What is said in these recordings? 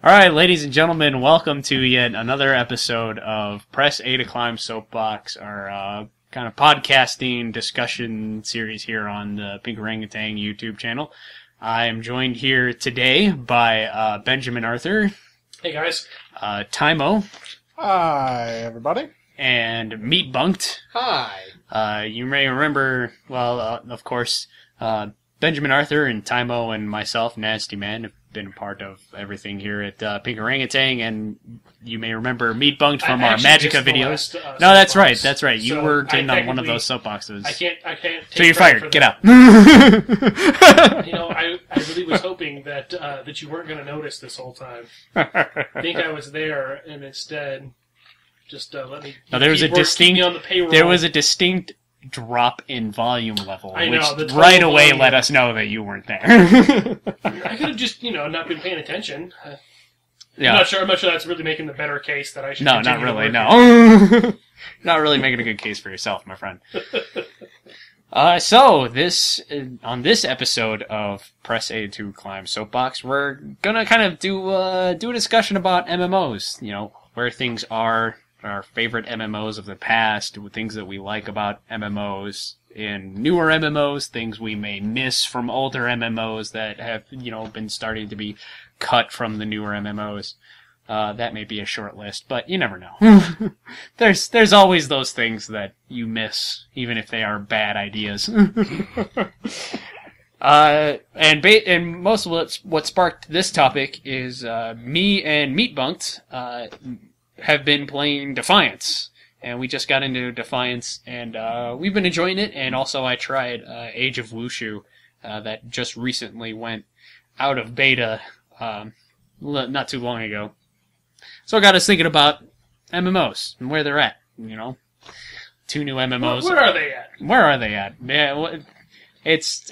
All right, ladies and gentlemen, welcome to yet another episode of Press A to Climb Soapbox, our kind of podcasting discussion series here on the Pink Orangutan YouTube channel. I am joined here today by Benjamin Arthur. Hey, guys. Tymo. Hi, everybody. And Meatbunkt. Hi. You may remember, of course, Benjamin Arthur and Tymo and myself, NazTMann, have been a part of everything here at Pink Orangutan, and you may remember Meatbunkt from our Magicka videos. No, that's right. That's right. You were in on one of those soapboxes. I can't. So you're fired. Get out. I really was hoping that you weren't going to notice this whole time. I think I was there, and instead, just let me. No, there was a distinct. Me on the payroll. There was a distinct drop in volume level, I know, which right away volume. let us know that you weren't there. I could have just, not been paying attention. Yeah. I'm not sure that's really making the better case that I should. No, not continue really. to No, not really making a good case for yourself, my friend. So on this episode of Press A to Climb Soapbox, we're gonna kind of do a discussion about MMOs. Where things are. Our favorite MMOs of the past, things that we like about MMOs in newer MMOs, things we may miss from older MMOs that have, been starting to be cut from the newer MMOs. That may be a short list, but you never know. There's always those things that you miss, even if they are bad ideas. And most of what sparked this topic is me and Meatbunkt have been playing Defiance, and we just got into Defiance, and we've been enjoying it. And also, I tried Age of Wushu, that just recently went out of beta not too long ago. So it got us thinking about MMOs and where they're at. Two new MMOs. Where are they at? Where are they at? Yeah, it's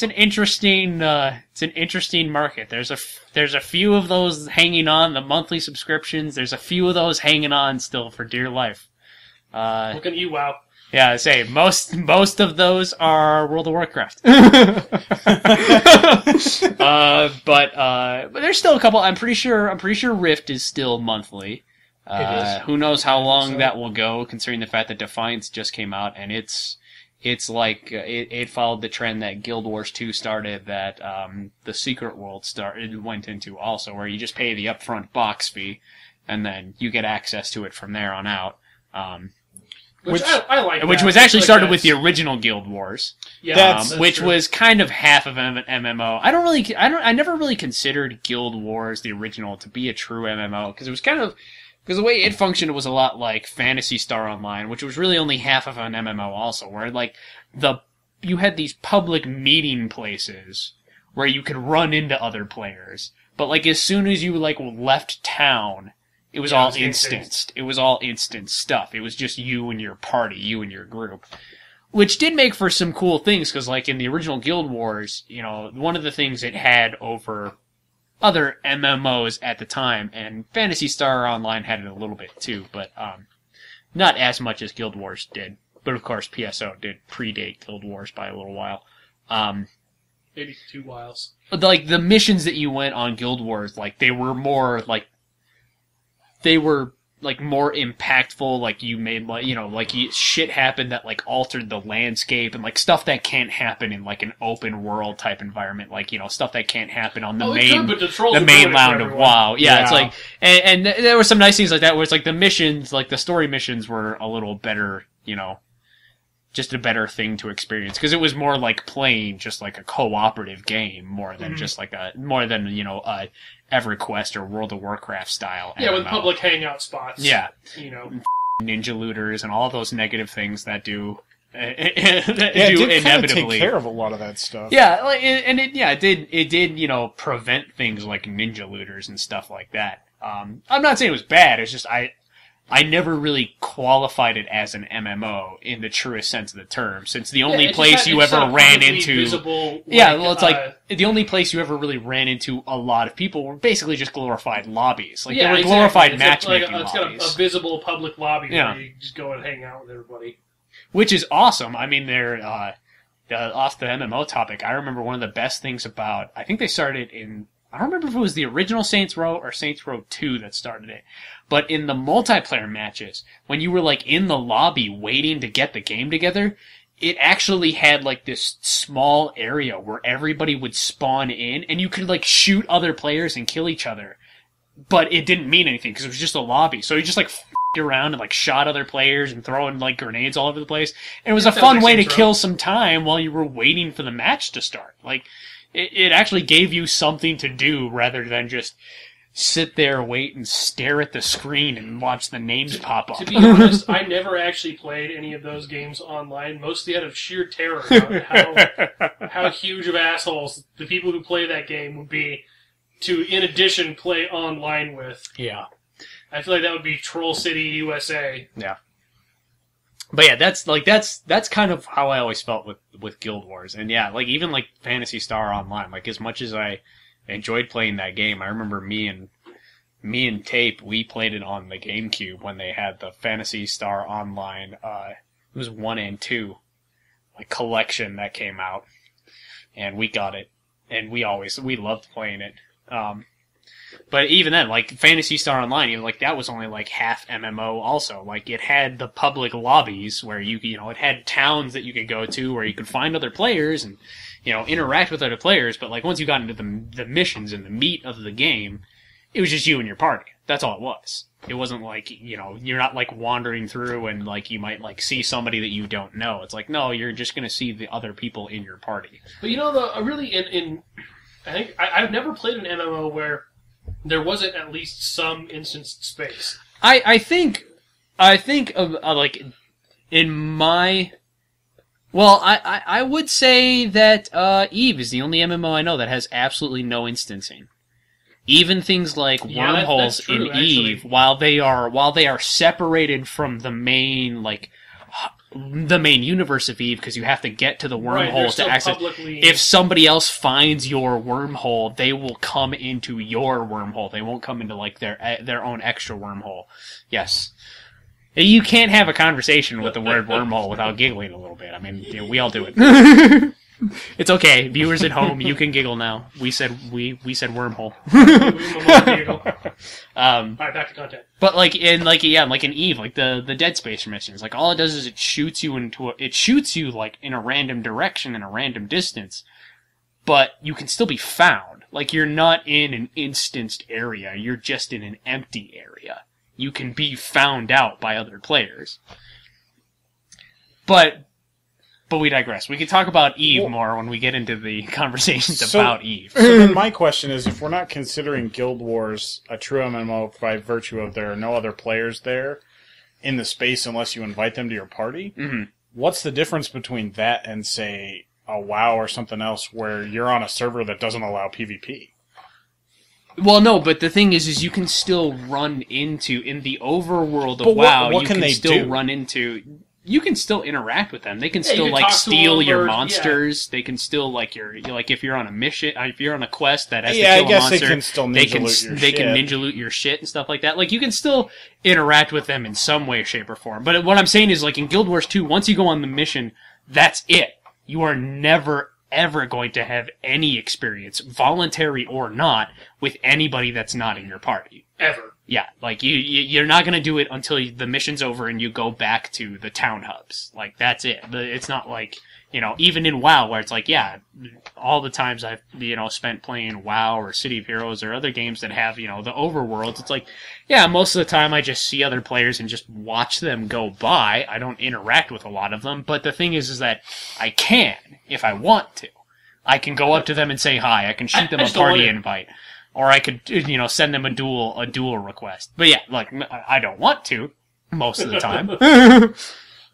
an interesting market. There's a few of those hanging on, the monthly subscriptions. There's a few of those hanging on still for dear life. Look at you, WoW. Yeah, I say most of those are World of Warcraft. But there's still a couple. I'm pretty sure Rift is still monthly. It is. Who knows how long that will go, considering the fact that Defiance just came out, and it's like it followed the trend that Guild Wars 2 started, that the Secret World went into also, where you just pay the upfront box fee, and then you get access to it from there on out. Which I like. Which was actually started with the original Guild Wars, which was kind of half of an MMO. I never really considered Guild Wars, the original, to be a true MMO, because it was kind of. Because the way it functioned was a lot like Phantasy Star Online, which was really only half of an MMO also, where you had these public meeting places where you could run into other players, but as soon as you left town, it was all instanced. It was all instant stuff. It was just you and your party, you and your group. Which did make for some cool things, because in the original Guild Wars, one of the things it had over other MMOs at the time, and Phantasy Star Online had it a little bit too, but not as much as Guild Wars did. But of course, PSO did predate Guild Wars by a little while. Maybe 2 whiles. The missions that you went on Guild Wars, they were more more impactful. You made shit happened that altered the landscape, and stuff that can't happen in an open world type environment, stuff that can't happen on the mainland of WoW. Yeah, it's and there were some nice things like that, where it's the missions, the story missions were a little better, just a better thing to experience, because it was more like playing just a cooperative game more than just a EverQuest or World of Warcraft style MMO. Yeah, with public hangout spots. Yeah. Ninja looters and all those negative things that do it inevitably take care of a lot of that stuff. Yeah, it did prevent things like ninja looters and stuff like that. I'm not saying it was bad. It's just I never really qualified it as an MMO in the truest sense of the term, since the only place you ever ran into... the only place you ever really ran into a lot of people were basically just glorified lobbies. They were glorified matchmaking lobbies. It's got a visible public lobby where you just go and hang out with everybody. Which is awesome. I mean, they're... off the MMO topic, I remember one of the best things about... I think they started in I don't remember if it was the original Saints Row or Saints Row 2 that started it. But in the multiplayer matches, when you were like in the lobby waiting to get the game together, it actually had like this small area where everybody would spawn in and you could like shoot other players and kill each other. But it didn't mean anything because it was just a lobby. So you just like f***ed around and like shot other players and throwing like grenades all over the place. And it was a fun way to kill some time while you were waiting for the match to start. Like, it actually gave you something to do rather than just sit there, wait, and stare at the screen and watch the names pop up. To be honest, I never actually played any of those games online, mostly out of sheer terror about how huge of assholes the people who play that game would be to, in addition, play online with. Yeah. I feel like that would be Troll City, USA. Yeah. But yeah, that's kind of how I always felt with Guild Wars. And yeah, like even like Phantasy Star Online, like as much as I enjoyed playing that game, I remember me and Tape, we played it on the GameCube when they had the Phantasy Star Online, it was 1 and 2, like collection that came out. And we got it. And we loved playing it. But even then, like, Phantasy Star Online, even like that was only like half MMO also. Like, it had the public lobbies where it had towns that you could go to where you could find other players and, interact with other players. But like, once you got into the missions and the meat of the game, it was just you and your party. That's all it was. It wasn't like, you're not like wandering through and like you might like see somebody that you don't know. It's like, no, you're just gonna see the other people in your party. But I think I've never played an MMO where there wasn't at least some instanced space. I think of like in my. Well, I would say that Eve is the only MMO I know that has absolutely no instancing. Even things like wormholes in Eve, while they are separated from the main universe of Eve, because you have to get to the wormhole to access. If somebody else finds your wormhole, they will come into your wormhole. They won't come into like their own extra wormhole. Yes. You can't have a conversation with the word wormhole without giggling a little bit. I mean, we all do it. It's okay, viewers at home. You can giggle now. We said wormhole. Alright, back to content. But like in Eve, like the Dead Space missions, like all it does is it shoots you like in a random direction in a random distance, but you can still be found. Like you're not in an instanced area. You're just in an empty area. You can be found out by other players. But we digress. We can talk about Eve more when we get into the conversations about Eve. So then my question is, if we're not considering Guild Wars a true MMO by virtue of there are no other players there in the space unless you invite them to your party, what's the difference between that and, say, a WoW or something else where you're on a server that doesn't allow PvP? Well, no, but the thing is you can still run into, in the overworld of WoW, what can they still do? run into... You can still interact with them. They can still like steal your monsters. Yeah. They can still like if you're on a mission, if you're on a quest that has to kill a monster, they can still ninja loot your shit and stuff like that. Like you can still interact with them in some way, shape, or form. But what I'm saying is, like in Guild Wars 2, once you go on the mission, that's it. You are never ever going to have any experience, voluntary or not, with anybody that's not in your party. Ever. Yeah, like you're not gonna do it until the mission's over and you go back to the town hubs. Like that's it. It's not like even in WoW where it's like all the times I've spent playing WoW or City of Heroes or other games that have the overworlds. It's like most of the time I just see other players and just watch them go by. I don't interact with a lot of them. But the thing is that I can if I want to. I can go up to them and say hi. I can shoot them a party invite. Or I could, send them a duel request. But yeah, like, I don't want to, most of the time. But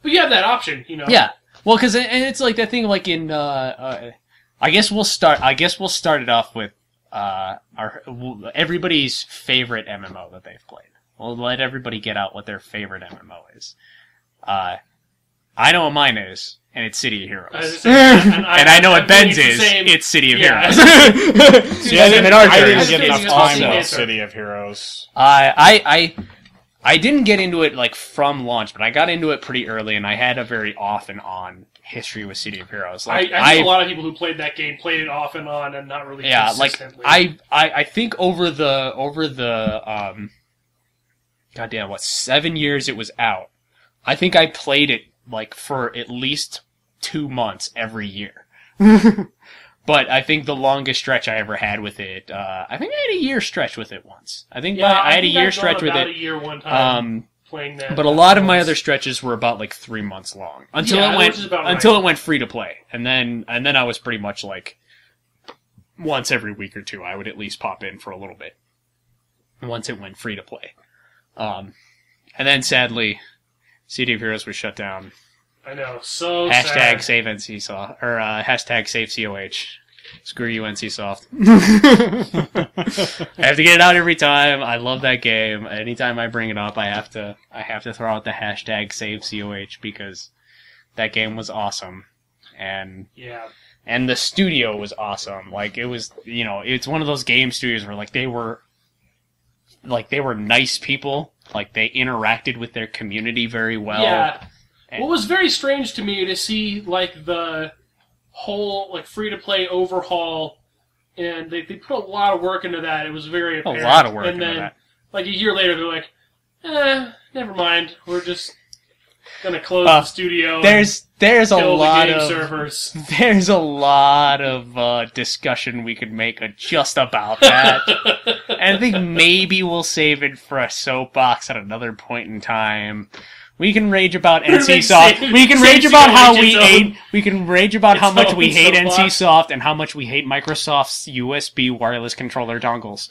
you have that option, Yeah. Well, because it's like that thing, like in, I guess we'll start it off with, everybody's favorite MMO that they've played. We'll let everybody get out what their favorite MMO is. I know what mine is. And it's City of Heroes. And I know what Ben's is. It's City of Heroes. See, I didn't get enough time with City of Heroes. I didn't get into it like from launch, but I got into it pretty early, and I had a very off and on history with City of Heroes. Like, I think a lot of people who played that game played it off and on and not really consistently. I think over the 7 years it was out, I think I played it like for at least 2 months every year. But I think the longest stretch I ever had with it, I think I had a year stretch with it once. I had a year stretch with it. A year one time. Playing that, but a lot of my other stretches were about like 3 months long until it went free to play, and then I was pretty much like once every week or two I would at least pop in for a little bit once it went free to play, and then sadly, City of Heroes was shut down. I know, so sad. Save NCSoft or hashtag save COH. Screw you, NCSoft. I have to get it out every time. I love that game. Anytime I bring it up, I have to throw out the hashtag save COH because that game was awesome. And the studio was awesome. Like it was, it's one of those game studios where they were nice people. Like they interacted with their community very well. Yeah. What was very strange to me to see the whole free-to-play overhaul, and they put a lot of work into that. It was very apparent. A lot of work into that. A year later, they're like, never mind. We're just gonna close the studio. There's a lot of servers. There's a lot of discussion we could make just about that. And I think maybe we'll save it for a soapbox at another point in time. We can rage about NCSoft. We can rage about how we hate. We can rage about how much we hate NCSoft and how much we hate Microsoft's USB wireless controller dongles.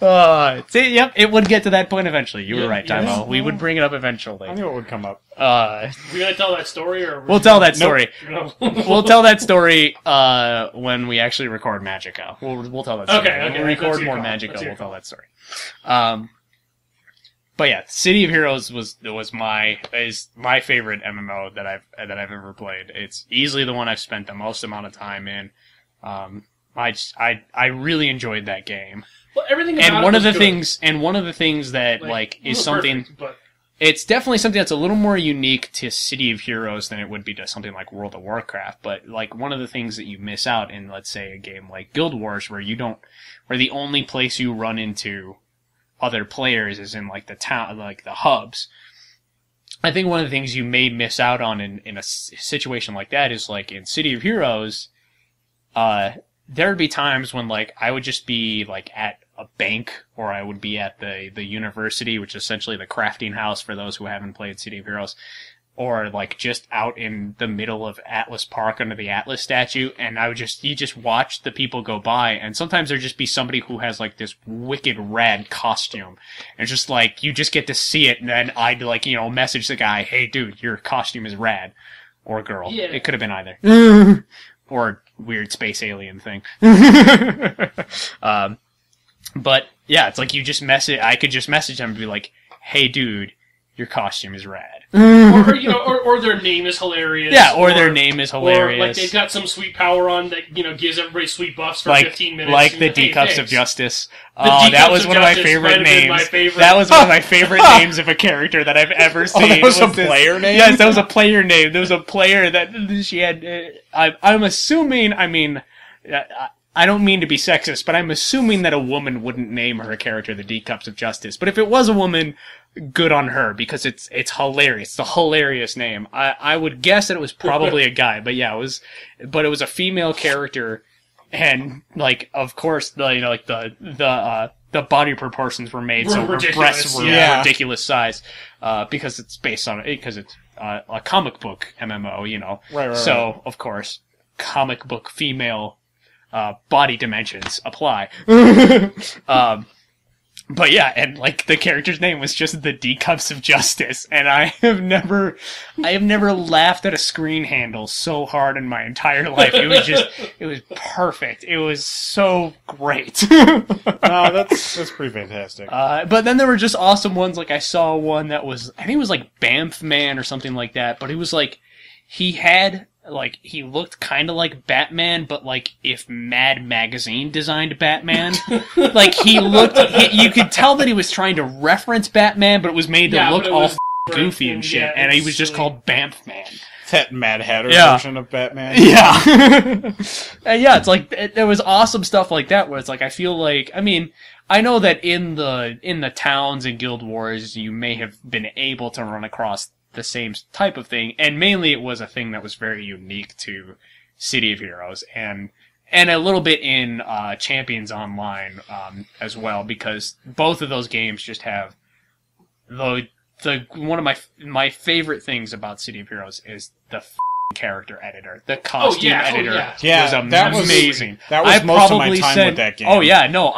Yep, it would get to that point eventually. You were right, Tymo. We would bring it up eventually. I knew it would come up. We gonna tell that story, or we'll tell that story. Nope. We'll tell that story when we actually record Magica. We'll tell that story. Okay. When we record more Magica, we'll tell that story. But yeah, City of Heroes is my favorite MMO that I've ever played. It's easily the one I've spent the most amount of time in. I really enjoyed that game. Well, everything about it was good. One of the things that is something. Perfect, but it's definitely something that's a little more unique to City of Heroes than it would be to something like World of Warcraft. But one of the things that you miss out in, let's say, a game like Guild Wars, where the only place you run into other players is in the town, the hubs. I think one of the things you may miss out on in a situation like that is in City of Heroes, there'd be times when I would just be at a bank, or I would be at the university, which is essentially the crafting house for those who haven't played City of Heroes, or just out in the middle of Atlas Park under the Atlas statue, and you just watch the people go by, and sometimes there'd just be somebody who has this wicked rad costume, and just you just get to see it, and then I'd message the guy, hey dude, your costume is rad, or girl. Yeah. It could have been either. Or weird space alien thing. But yeah, it's I could just message them and be like, hey dude, your costume is rad. or their name is hilarious. Yeah, or their name is hilarious. Or they've got some sweet power on that gives everybody sweet buffs for 15 minutes. Like the D-Cups of Justice. That was one of my favorite names. That was one of my favorite names of a character that I've ever seen. That was a player name? Yes, that was a player name. There was a player that she had... I'm assuming, I don't mean to be sexist, but I'm assuming that a woman wouldn't name her character the D-Cups of Justice. But if it was a woman, good on her, because it's hilarious. It's a hilarious name. I would guess that it was probably a guy, but yeah, it was a female character, and of course, the body proportions were made so her breasts were ridiculous size, because it's a comic book MMO, Right. So of course, comic book female body dimensions apply. But yeah, and the character's name was just the D-Cups of Justice, and I have never laughed at a screen handle so hard in my entire life. It was perfect. It was so great. That's pretty fantastic. But then there were just awesome ones. I saw one that was, I think it was Banff Man or something like that, but it was he had, he looked kind of like Batman, but if Mad Magazine designed Batman. You could tell that he was trying to reference Batman, but it was made to look all goofy and shit, and he was just called Bamf Man. That Mad Hatter version of Batman. Yeah. And yeah, it's like, there was awesome stuff like that where it's like, I feel like, I mean, I know that in the towns and Guild Wars, you may have been able to run across the same type of thing, and mainly it was a thing that was very unique to City of Heroes, and a little bit in Champions Online as well, because both of those games just have the one of my favorite things about City of Heroes is the character editor, the costume editor. Was amazing. That was most of my time with that game. Oh yeah, no,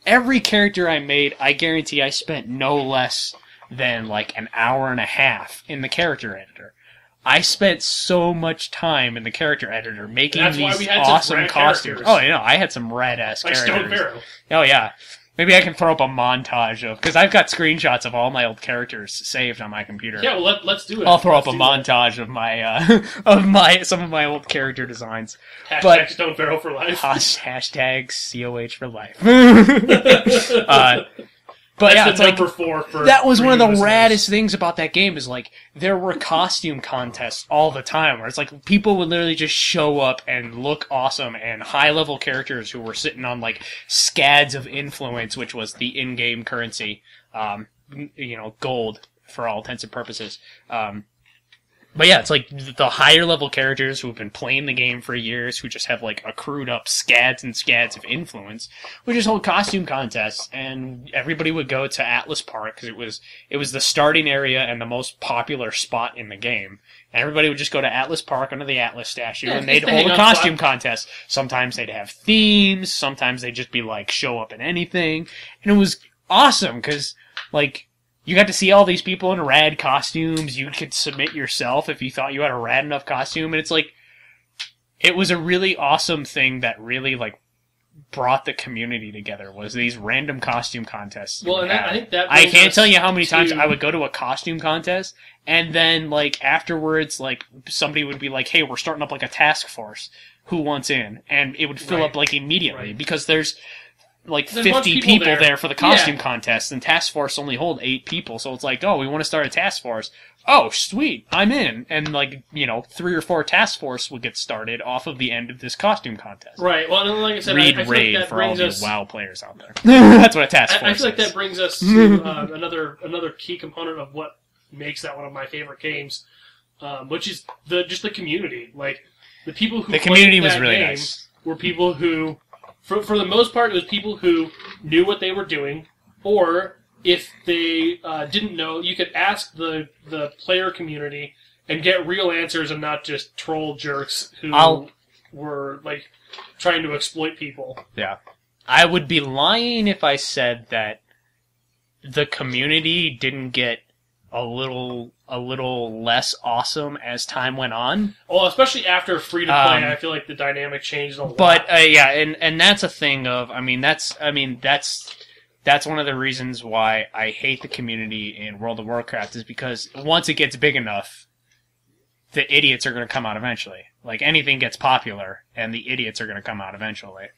every character I made, I guarantee I spent no less than like an hour and a half in the character editor. I spent so much time in the character editor making these awesome costumes. Oh, you know, I had some rad-ass characters. Like Stone Pharaoh. Oh, yeah. Maybe I can throw up a montage of... Because I've got screenshots of all my old characters saved on my computer. Yeah, well, let's do it. I'll throw up a montage of my some of my old character designs. Hashtag Stone Pharaoh for life. Hashtag COH for life. But that's yeah, it's like, 4 for that was one of the raddest things about that game is like, there were costume contests all the time where it's like, people would literally just show up and look awesome, and high-level characters who were sitting on like scads of influence, which was the in-game currency, gold for all intents and purposes. But yeah, it's like the higher level characters who have been playing the game for years, who just have like accrued up scads and scads of influence, would just hold costume contests, and everybody would go to Atlas Park because it was the starting area and the most popular spot in the game. And everybody would just go to Atlas Park under the Atlas statue, and they'd hold a costume contest. Sometimes they'd have themes, sometimes they'd just be like show up in anything, and it was awesome because like. You got to see all these people in rad costumes. You could submit yourself if you thought you had a rad enough costume. And it's like, it was a really awesome thing that really, like, brought the community together, was these random costume contests. Well, and I think that I can't tell you how many times I would go to a costume contest, and then, like, afterwards, like, somebody would be like, hey, we're starting up, like, a task force. Who wants in? And it would fill up, like, immediately, because there's 50 people there for the costume contest, and task force only hold 8 people, so it's like, oh, we want to start a task force. Oh, sweet, I'm in. And 3 or 4 task force would get started off of the end of this costume contest. Right, well, and like I said, Read I feel raid like that for all brings you us... WoW players out there. That's what a task force is. I feel like that brings us to another key component of what makes that one of my favorite games, which is just the community. Like, the people who the community was that really game nice. Were people who... For the most part, it was people who knew what they were doing, or if they didn't know, you could ask the player community and get real answers and not just troll jerks who were like trying to exploit people. Yeah. I would be lying if I said that the community didn't get a little less awesome as time went on. Well, especially after free to play, I feel like the dynamic changed a lot. But yeah, and that's a thing of that's one of the reasons why I hate the community in World of Warcraft, is because once it gets big enough, the idiots are going to come out eventually. Like, anything gets popular, and the idiots are going to come out eventually.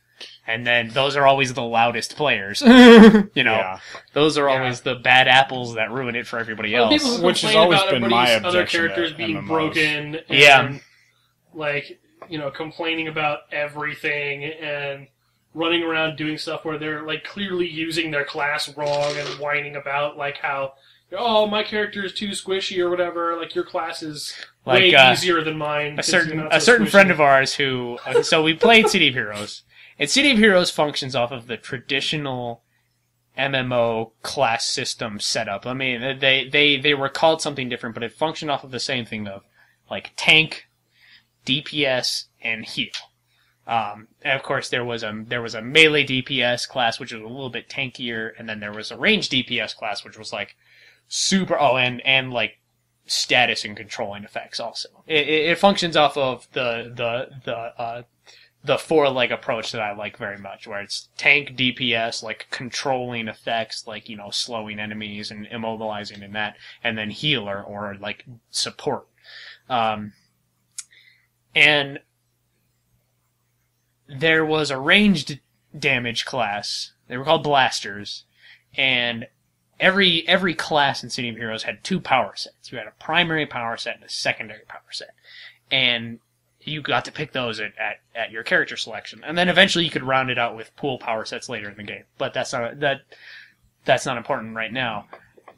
And then those are always the loudest players. Those are always the bad apples that ruin it for everybody else. People who which has always been my objection other characters to being MMOs. broken and complaining about everything and running around doing stuff where they're like clearly using their class wrong and whining about like how, oh, my character is too squishy or whatever, like your class is way easier than mine. A certain friend of ours who so we played City of Heroes. And City of Heroes functions off of the traditional MMO class system setup. I mean, they were called something different, but it functioned off of the same thing of, like, tank, DPS, and heal. And of course, there was a melee DPS class, which was a little bit tankier, and then there was a range DPS class, which was, like, super... Oh, and like, status and controlling effects also. It functions off of the 4-leg approach that I like very much, where it's tank, DPS, like controlling effects, like, slowing enemies and immobilizing in that, and then healer or like support. And there was a ranged damage class. They were called blasters, and every class in City of Heroes had 2 power sets. You had a primary power set and a secondary power set. And you got to pick those at your character selection. And then eventually you could round it out with pool power sets later in the game. But that's not important right now.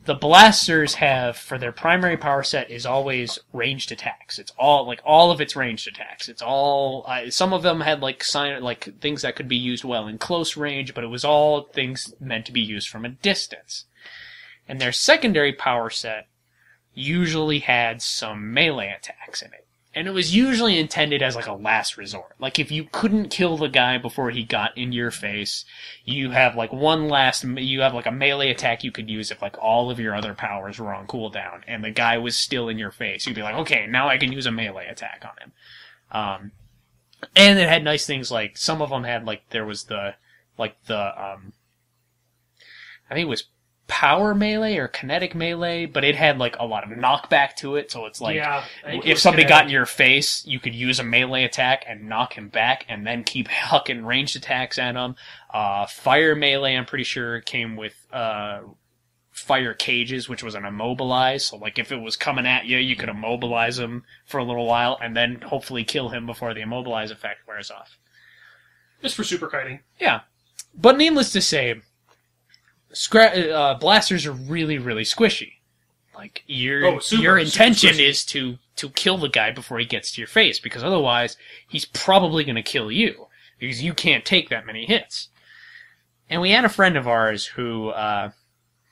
The blasters have, for their primary power set, is always ranged attacks. It's all of its ranged attacks. It's all, some of them had things that could be used well in close range, but it was all things meant to be used from a distance. And their secondary power set usually had some melee attacks in it. And it was usually intended as a last resort. Like, if you couldn't kill the guy before he got in your face, you have a melee attack you could use if all of your other powers were on cooldown and the guy was still in your face. You'd be like, okay, now I can use a melee attack on him. And it had nice things some of them had there was I think it was power melee or kinetic melee, but it had a lot of knockback to it, so it's if somebody got in your face, you could use a melee attack and knock him back and then keep hucking ranged attacks at him. Fire melee, I'm pretty sure, came with fire cages, which was an immobilize, so if it was coming at you, you could immobilize him for a little while and then hopefully kill him before the immobilize effect wears off. Just for super kiting. Yeah. But needless to say, blasters are really, really squishy. Your intention is to kill the guy before he gets to your face, because otherwise he's probably going to kill you, because you can't take that many hits. And we had a friend of ours who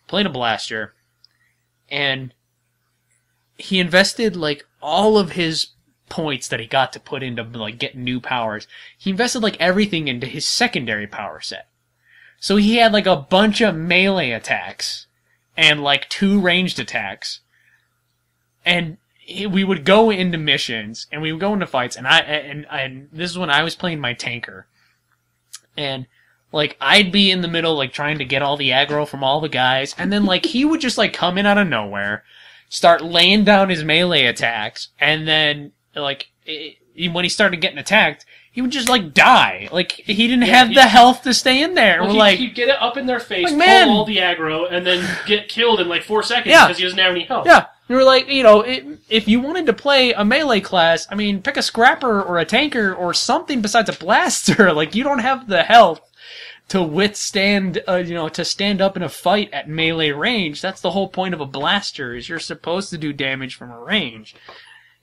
played a blaster, and he invested all of his points that he got to put into get new powers. He invested everything into his secondary power set. So he had a bunch of melee attacks and 2 ranged attacks. And we would go into missions and we would go into fights, and this is when I was playing my tanker. And I'd be in the middle trying to get all the aggro from all the guys, and then he would just come in out of nowhere, start laying down his melee attacks, and then when he started getting attacked, he would just die. He didn't have the health to stay in there. Well, he'd get it up in their face, pull all the aggro, and then get killed in 4 seconds because he doesn't have any health. Yeah. You were if you wanted to play a melee class, pick a scrapper or a tanker or something besides a blaster. You don't have the health to withstand, to stand up in a fight at melee range. That's the whole point of a blaster, is you're supposed to do damage from a range.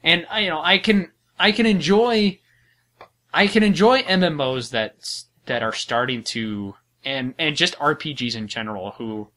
And, I can enjoy MMOs that are starting to, and just RPGs in general who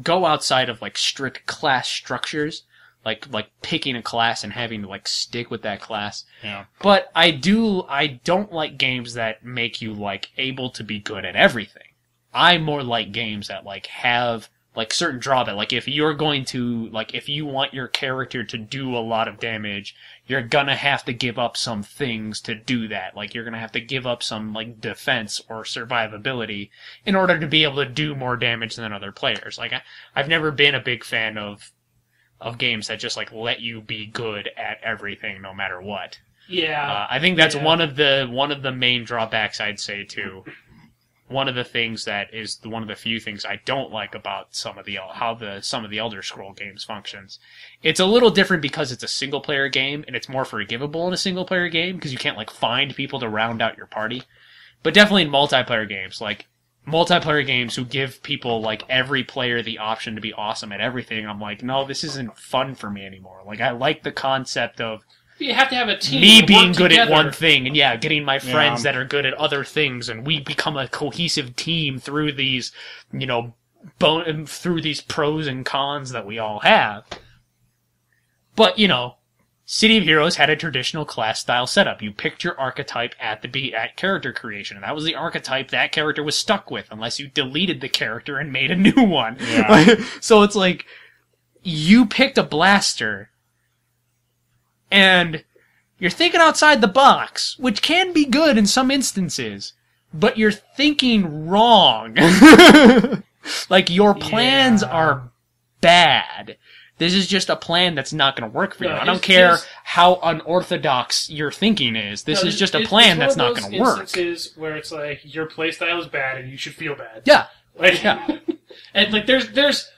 go outside of strict class structures, like picking a class and having to stick with that class. Yeah. But I don't like games that make you able to be good at everything. I more like games that have certain drawback. If you're going to, if you want your character to do a lot of damage, you're gonna have to give up some things to do that. You're gonna have to give up some, defense or survivability in order to be able to do more damage than other players. I've never been a big fan of games that just, let you be good at everything no matter what. Yeah. I think that's one of the main drawbacks, I'd say, too. One of the things that is one of the few things I don't like about some of the Elder Scroll games functions. It's a little different because it's a single player game and it's more forgivable in a single player game because you can't find people to round out your party. But definitely in multiplayer games who give people every player the option to be awesome at everything, I'm no, this isn't fun for me anymore. I like the concept of you have to have a team. Me being good together at one thing, and getting my friends that are good at other things, and we become a cohesive team through these, through these pros and cons that we all have. But City of Heroes had a traditional class style setup. You picked your archetype at character creation, and that was the archetype that character was stuck with, unless you deleted the character and made a new one. Yeah. So it's you picked a blaster. And you're thinking outside the box, which can be good in some instances, but you're thinking wrong. Your plans are bad. This is just a plan that's not going to work for you. I don't care how unorthodox your thinking is. This is just a plan that's not going to work. Instances where it's your playstyle is bad and you should feel bad. Yeah. Like, and like there's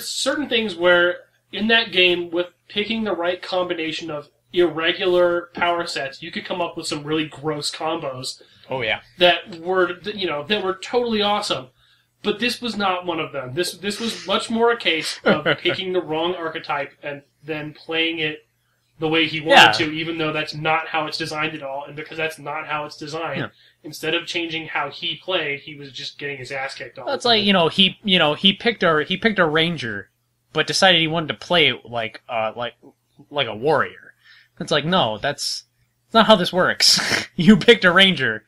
certain things where in that game with picking the right combination of irregular power sets, you could come up with some really gross combos. Oh yeah, that were totally awesome. But this was not one of them. This was much more a case of picking the wrong archetype and then playing it the way he wanted to, even though that's not how it's designed at all. And because that's not how it's designed, instead of changing how he played, he was just getting his ass kicked all the time. It's like, he picked a ranger, but decided he wanted to play it like a warrior. It's like, no, that's not how this works. You picked a ranger.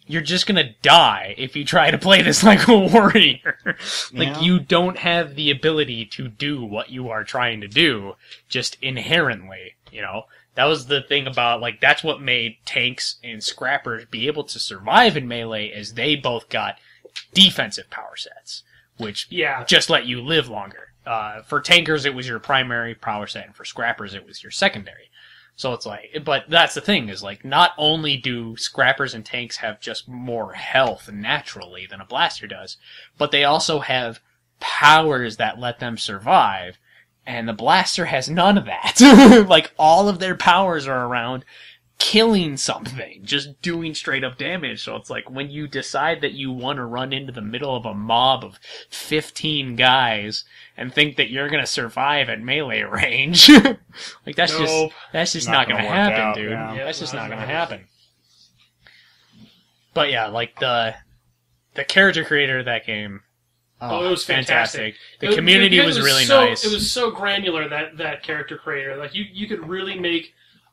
You're just gonna die if you try to play this like a warrior. Like, you don't have the ability to do what you are trying to do, just inherently, That was the thing about, like, that's what made tanks and scrappers be able to survive in Melee, is they both got defensive power sets, which just let you live longer. For tankers, it was your primary power set, and for scrappers, it was your secondary. So it's like, but that's the thing, is like, not only do scrappers and tanks have just more health naturally than a blaster does, but they also have powers that let them survive, and the blaster has none of that. Like, all of their powers are around killing something, just doing straight up damage. So it's like, when you decide that you want to run into the middle of a mob of 15 guys and think that you're gonna survive at melee range, like, that's just not gonna happen, dude. Yeah. That's just not gonna happen. But yeah, like, the character creator of that game, it was fantastic. The community was really nice. It was so granular, that character creator. Like, you could really make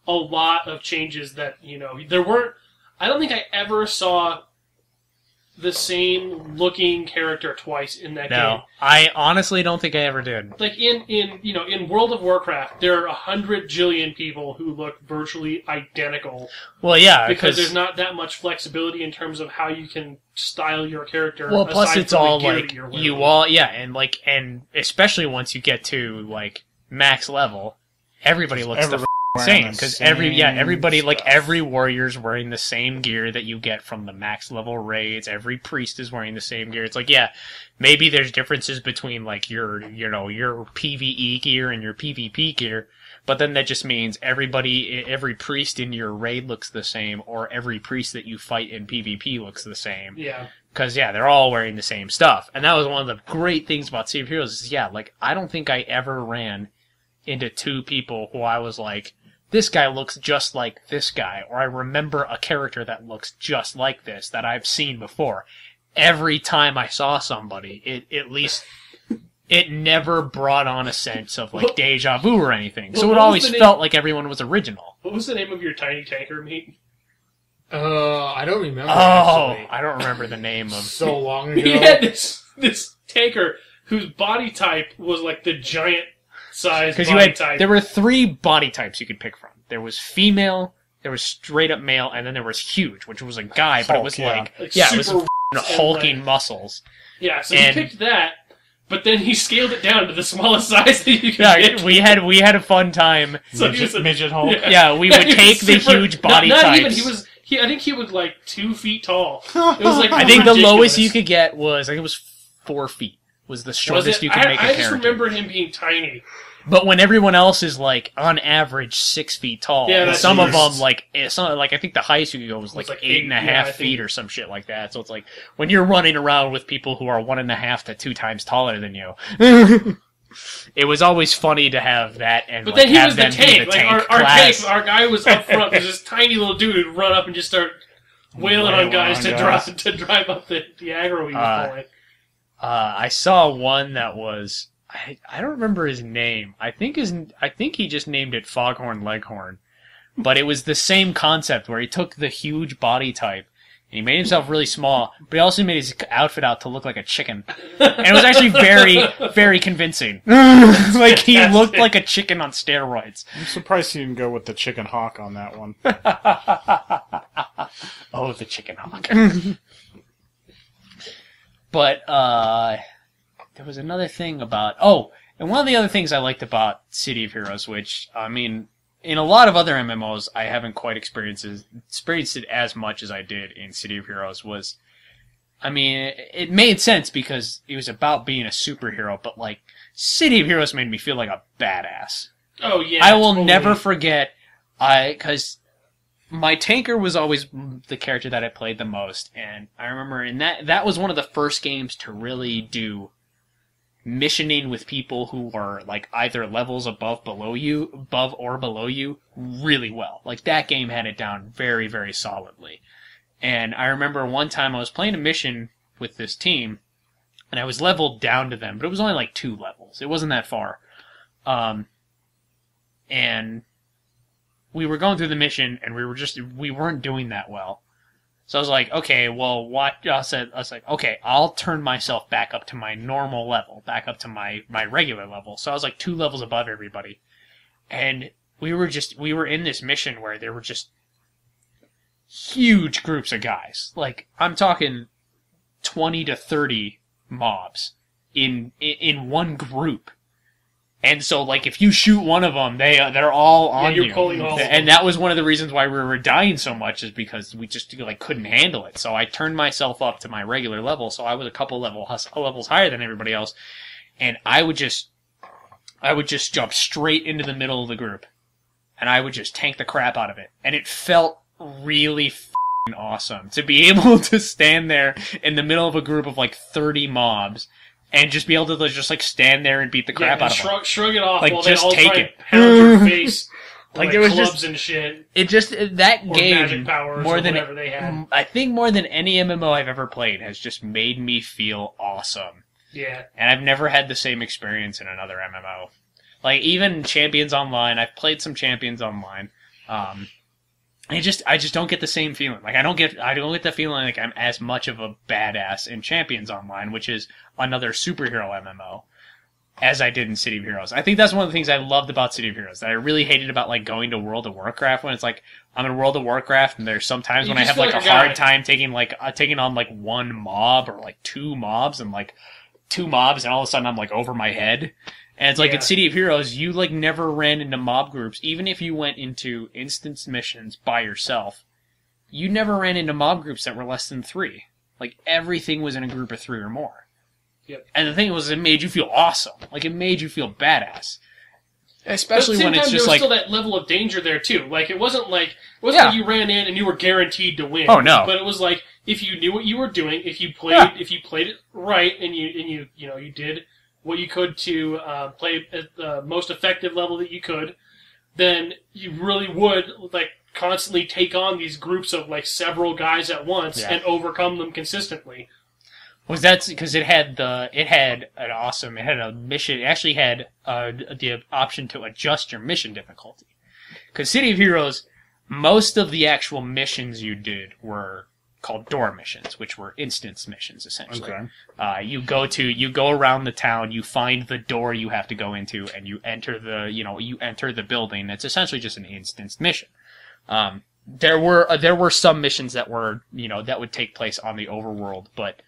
a lot of changes that, there weren't... I don't think I ever saw the same looking character twice in that game. No, I honestly don't think I ever did. Like, in World of Warcraft, there are 100 jillion people who look virtually identical. Well, yeah, because there's not that much flexibility in terms of how you can style your character. Well, plus it's all, like, and especially once you get to, like, max level, everybody looks the same, because everybody, like, every warrior's wearing the same gear that you get from the max level raids. Every priest is wearing the same gear. It's like, maybe there's differences between, like, your PvE gear and your PvP gear, but then that just means every priest in your raid looks the same, or every priest that you fight in PvP looks the same. Yeah. Because, they're all wearing the same stuff. And that was one of the great things about City of Heroes is, like, I don't think I ever ran into two people who I was like, this guy looks just like this guy, or I remember a character that looks just like this that I've seen before. Every time I saw somebody, it never brought on a sense of, like, deja vu or anything. So it always felt like everyone was original. What was the name of your tiny tanker, Meat? I don't remember. Actually. I don't remember the name of. So long ago. He had this tanker whose body type was like the giant size body type. There were 3 body types you could pick from. There was female, there was straight up male, and then there was huge, which was a guy, but it was it was hulking muscles. Yeah, so he picked that, but then he scaled it down to the smallest size that you could pick. we had a fun time. So midget Hulk. Yeah, we would take the huge body types. I think he was like 2 feet tall. It was like I think the lowest you could get was 4 feet. Was the shortest you could make a character. I just remember him being tiny. But when everyone else is, like, on average 6 feet tall, and some of them, I think the highest you could go was like 8.5 feet or some shit like that. So it's like, when you're running around with people who are 1.5 to 2 times taller than you, it was always funny to have that and but then he have was them the tank. be the tank. Our guy was up front. There's this tiny little dude who'd run up and just start wailing on guys to drive up the aggro he was pulling. I saw one that was. I don't remember his name. I think he just named it Foghorn Leghorn. But it was the same concept where he took the huge body type and he made himself really small, but he also made his outfit out to look like a chicken. And it was actually very, very convincing. Like, he looked like a chicken on steroids. I'm surprised he didn't go with the chicken hawk on that one. Oh, the chicken hawk. But, there was another thing about... Oh, and one of the other things I liked about City of Heroes, which, I mean, in a lot of other MMOs, I haven't quite experienced it as much as I did in City of Heroes, was I mean, it made sense because it was about being a superhero, but like, City of Heroes made me feel like a badass. Oh, yeah. I will never forget, because my tanker was always the character that I played the most, and I remember that was one of the first games to really do missioning with people who are like either levels above or below you really well. Like that game had it down very, very solidly. And I remember one time I was playing a mission with this team and I was leveled down to them, but it was only like 2 levels. It wasn't that far. And we were going through the mission and we weren't doing that well. So I was like, okay, well, what? I was like, okay, I'll turn myself back up to my normal level, back up to my regular level. So I was like 2 levels above everybody. And we were in this mission where there were just huge groups of guys. Like, I'm talking 20 to 30 mobs in one group. And so, like, if you shoot one of them, they're all on you. You're pulling all of them. And that was one of the reasons why we were dying so much, is because we just like couldn't handle it. So I turned myself up to my regular level, so I was a couple levels higher than everybody else, and I would just jump straight into the middle of the group, and I would just tank the crap out of it, and it felt really awesome to be able to stand there in the middle of a group of like 30 mobs. And just be able to just like stand there and beat the crap out of them. Shrug it off like, while just they all take try it. to pound your face like with it was clubs just, and shit. It just that or game magic powers more or than whatever they had. I think more than any MMO I've ever played has just made me feel awesome. Yeah. And I've never had the same experience in another MMO. Like even Champions Online, I've played some Champions Online. I just don't get the same feeling. Like I don't get the feeling like I'm as much of a badass in Champions Online, which is another superhero MMO, as I did in City of Heroes. I think that's one of the things I loved about City of Heroes that I really hated about like going to World of Warcraft, when it's like I'm in World of Warcraft and there's sometimes when I have like a hard time taking on like one mob or like 2 mobs and like 2 mobs and all of a sudden I'm like over my head. And it's like in City of Heroes, you like never ran into mob groups. Even if you went into instance missions by yourself, you never ran into mob groups that were less than 3. Like everything was in a group of 3 or more. Yep. And the thing was, it made you feel awesome. Like it made you feel badass. Especially when it's just there was like still that level of danger there too. Like it wasn't like you ran in and you were guaranteed to win. Oh no! But it was like if you knew what you were doing, if you played it right, and you did what you could to play at the most effective level that you could, then you really would like constantly take on these groups of like several guys at once and overcome them consistently. Was that because it had a mission? It actually had the option to adjust your mission difficulty. Because City of Heroes, most of the actual missions you did were called door missions, which were instance missions essentially. Okay. You go around the town, you find the door you have to go into, and you enter the building. It's essentially just an instance mission. There were some missions that were that would take place on the overworld, but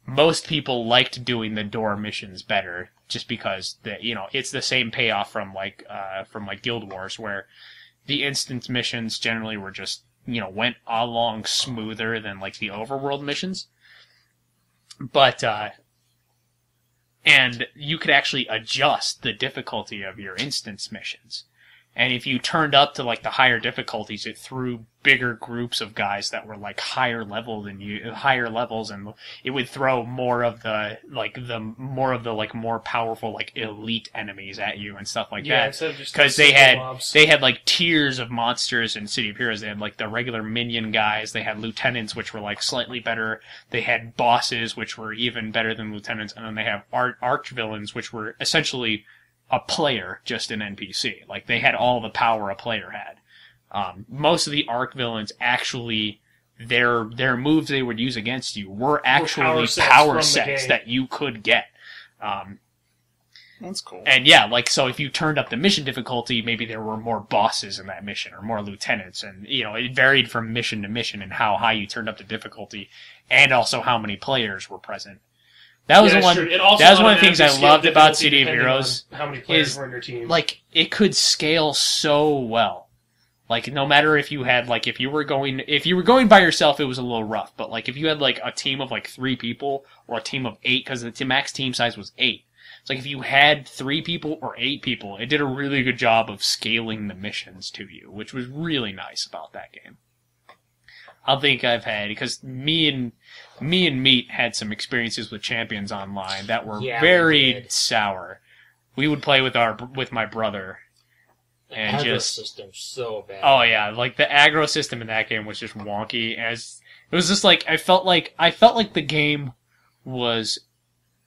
most people liked doing the door missions better, just because it's the same payoff from Guild Wars, where the instance missions generally were just went along smoother than like the overworld missions. But and you could actually adjust the difficulty of your instance missions. And if you turned up to like the higher difficulties, it threw bigger groups of guys that were like higher levels, and it would throw more of the more powerful like elite enemies at you and stuff like that. Because they had like tiers of monsters in City of Heroes. They had like the regular minion guys. They had lieutenants, which were like slightly better. They had bosses, which were even better than lieutenants, and then they have arch villains, which were essentially a player, just an NPC. Like, they had all the power a player had. Most of the arc villains actually, their moves they would use against you were actually power sets that you could get. That's cool. And so if you turned up the mission difficulty, maybe there were more bosses in that mission, or more lieutenants, and, it varied from mission to mission and how high you turned up the difficulty, and also how many players were present. That was one of the things I loved about City of Heroes. How many players were in your team? Like, it could scale so well. Like, no matter if you had, like, if you were going by yourself, it was a little rough. But, like, if you had, like, a team of, like, 3 people, or a team of 8, because the max team size was 8. It's like, if you had 3 people or 8 people, it did a really good job of scaling the missions to you, which was really nice about that game. I think I've had, because me and Meat had some experiences with Champions Online that were very sour. We would play with my brother. And aggro just system's so bad. Oh yeah, like the aggro system in that game was just wonky. As it was just like I felt like the game was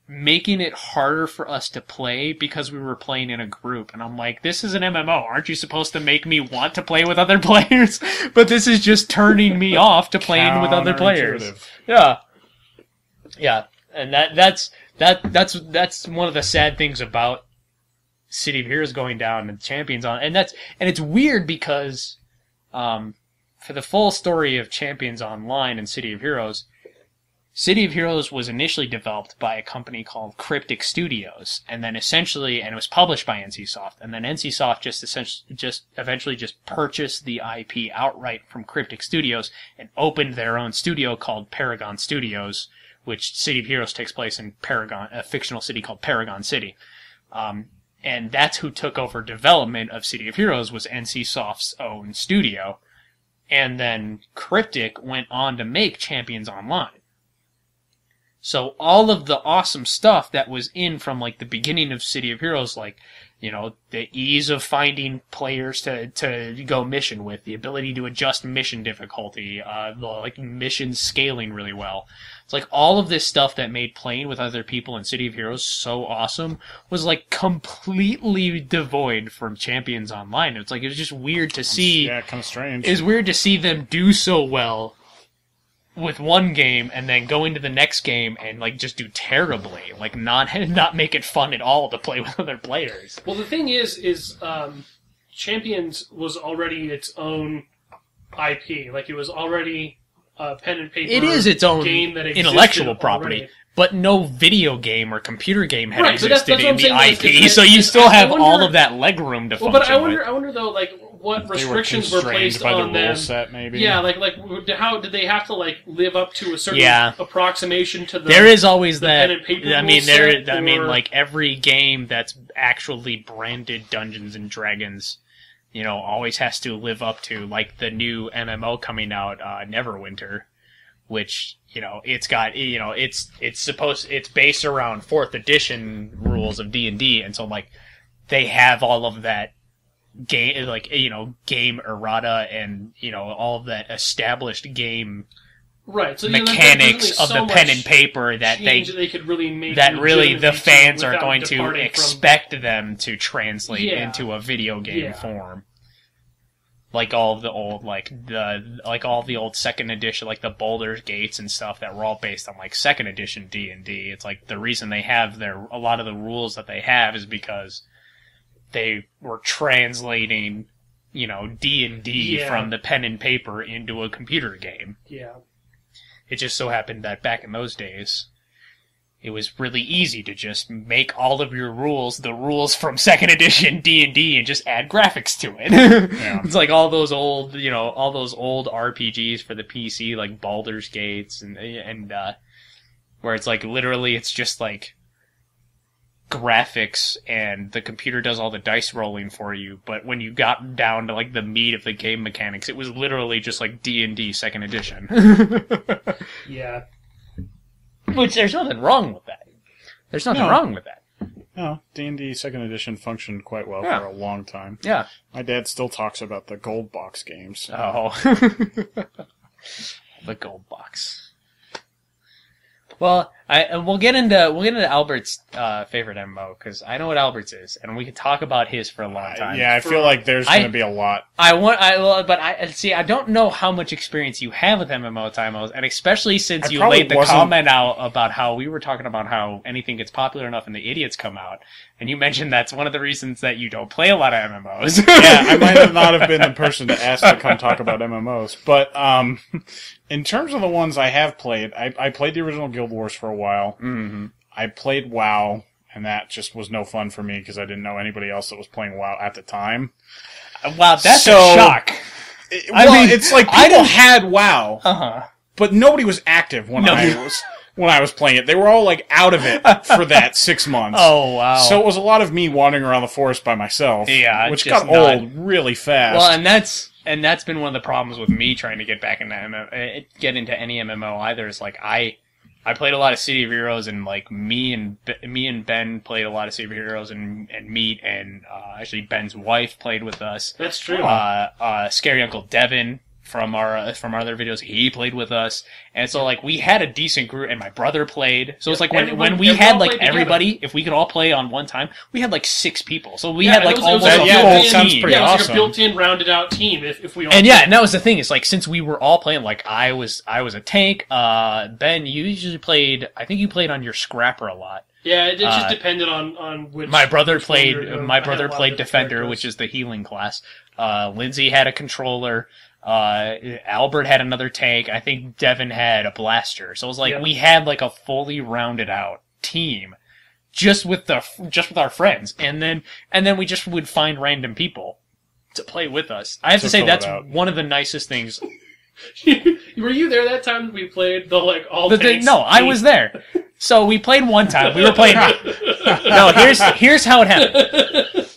making it harder for us to play because we were playing in a group. And I'm like, this is an MMO. Aren't you supposed to make me want to play with other players? But this is just turning me off to playing with other players. Yeah, yeah, and that's one of the sad things about City of Heroes going down and Champions on, and it's weird because, for the full story of Champions Online and City of Heroes was initially developed by a company called Cryptic Studios, and then essentially, and it was published by NCSoft, and then NCSoft eventually purchased the IP outright from Cryptic Studios and opened their own studio called Paragon Studios, which City of Heroes takes place in Paragon, a fictional city called Paragon City. And that's who took over development of City of Heroes, was NCSoft's own studio. And then Cryptic went on to make Champions Online. So all of the awesome stuff that was in from like the beginning of City of Heroes, like, you know, the ease of finding players to go mission with, the ability to adjust mission difficulty, like mission scaling really well. It's like all of this stuff that made playing with other people in City of Heroes so awesome was like completely devoid from Champions Online. It's like, it was just weird to see. Yeah, kind of strange. It's weird to see them do so well with one game and then go into the next game and like just do terribly, like not make it fun at all to play with other players. Well, the thing is Champions was already its own IP. Like, it was already a pen and paper. It is its own game that intellectual property, already. But no video game or computer game had existed that's in the saying, IP, so you still have all of that leg room to function. But I wonder though, like, what restrictions were placed by on the them? Rule set, maybe. Yeah, like how did they have to like live up to a certain approximation to the? There is always that. Pen and paper I mean, set, I mean, like every game that's actually branded Dungeons and Dragons, you know, always has to live up to, like, the new MMO coming out, Neverwinter, which, you know, it's got, you know, it's based around 4th edition rules of D&D, and so, like, they have all of that game, like, you know, game errata and, you know, all of that established game mechanics of the pen and paper that they could really make, that really the fans are going to expect them to translate into a video game form. Like all of the old, all the old 2nd edition, like the Baldur's Gates and stuff that were all based on like 2nd edition D&D. It's like the reason they have a lot of the rules that they have is because they were translating, you know, D&D from the pen and paper into a computer game. Yeah. It just so happened that back in those days, it was really easy to just make all of your rules the rules from 2nd edition D&D and just add graphics to it. Yeah. It's like all those old RPGs for the PC, like Baldur's Gates and where it's like literally it's just like graphics and the computer does all the dice rolling for you, but when you got down to like the meat of the game mechanics, it was literally just like D&D 2nd edition. Yeah. Which, there's nothing wrong with that. There's nothing wrong with that. No, D&D 2nd edition functioned quite well for a long time. Yeah. My dad still talks about the gold box games. Oh. The gold box. Well, we'll get into Albert's favorite MMO, because I know what Albert's is, and we could talk about his for a long time. Yeah, I feel like there's going to be a lot. I don't know how much experience you have with MMO, Tymo, and especially since you laid the comment out about how we were talking about how anything gets popular enough and the idiots come out, and you mentioned that's one of the reasons that you don't play a lot of MMOs. Yeah, I might not have been the person to ask to come talk about MMOs, but in terms of the ones I have played, I played the original Guild Wars for a while. Mm-hmm. I played WoW. and that just was no fun for me because I didn't know anybody else that was playing WoW at the time. Wow, that's a shock. I mean, it's like people had WoW, but nobody was active when I was playing it. They were all like out of it for that 6 months. Oh wow! So it was a lot of me wandering around the forest by myself. Yeah, which got old really fast. Well, and that's been one of the problems with me trying to get back into get into any MMO either. Is like I played a lot of City of Heroes, and like me and Ben played a lot of City of Heroes, and Meat, and actually Ben's wife played with us. That's true. Scary Uncle Devin from our other videos, he played with us, and so like we had a decent group, and my brother played. So it's like when we had like everybody, if we could all play on one time, we had like 6 people. So we had like almost a full sounds team. pretty it was awesome. like a built-in, rounded-out team. If we all and yeah, and that was the thing. It's like since we were all playing, like I was a tank. Ben, you usually played. I think you played on your scrapper a lot. Yeah, it just depended on which. My brother played. My brother played Defender, which is the healing class. Lindsay had a controller. Albert had another tank. I think Devin had a blaster. So it was like we had like a fully rounded out team, just with our friends, and then we just would find random people to play with us. I have to say that's one of the nicest things. Were you there that time that we played the like all tanks? No, I was there. So we played one time. We were playing. No, here's how it happened.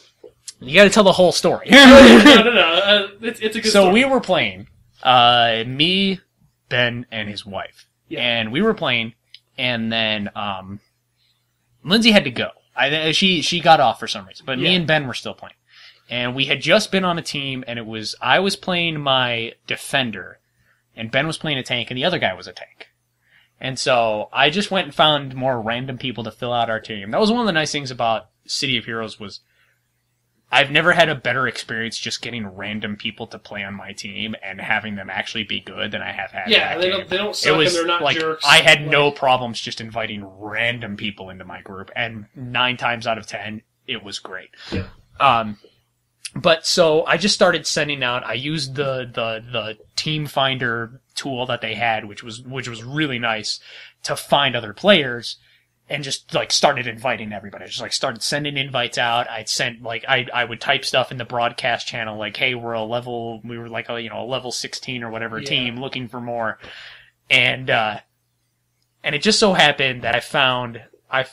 You got to tell the whole story. No. It's a good story. So we were playing, me, Ben, and his wife. Yeah. And we were playing, and then Lindsay had to go. She got off for some reason, but me and Ben were still playing. And we had just been on a team, and I was playing my defender, and Ben was playing a tank, and the other guy was a tank. And so I just went and found more random people to fill out our team. That was one of the nice things about City of Heroes was I've never had a better experience just getting random people to play on my team and having them actually be good than I have had. Yeah, they don't suck and they're not jerks. I had no problems just inviting random people into my group, and 9 times out of 10, it was great. Yeah. But so I just started sending out. I used the team finder tool that they had, which was really nice to find other players. And just like started inviting everybody. I just like started sending invites out. I would type stuff in the broadcast channel like, "Hey, we were a level 16 or whatever team looking for more." And it just so happened that I found I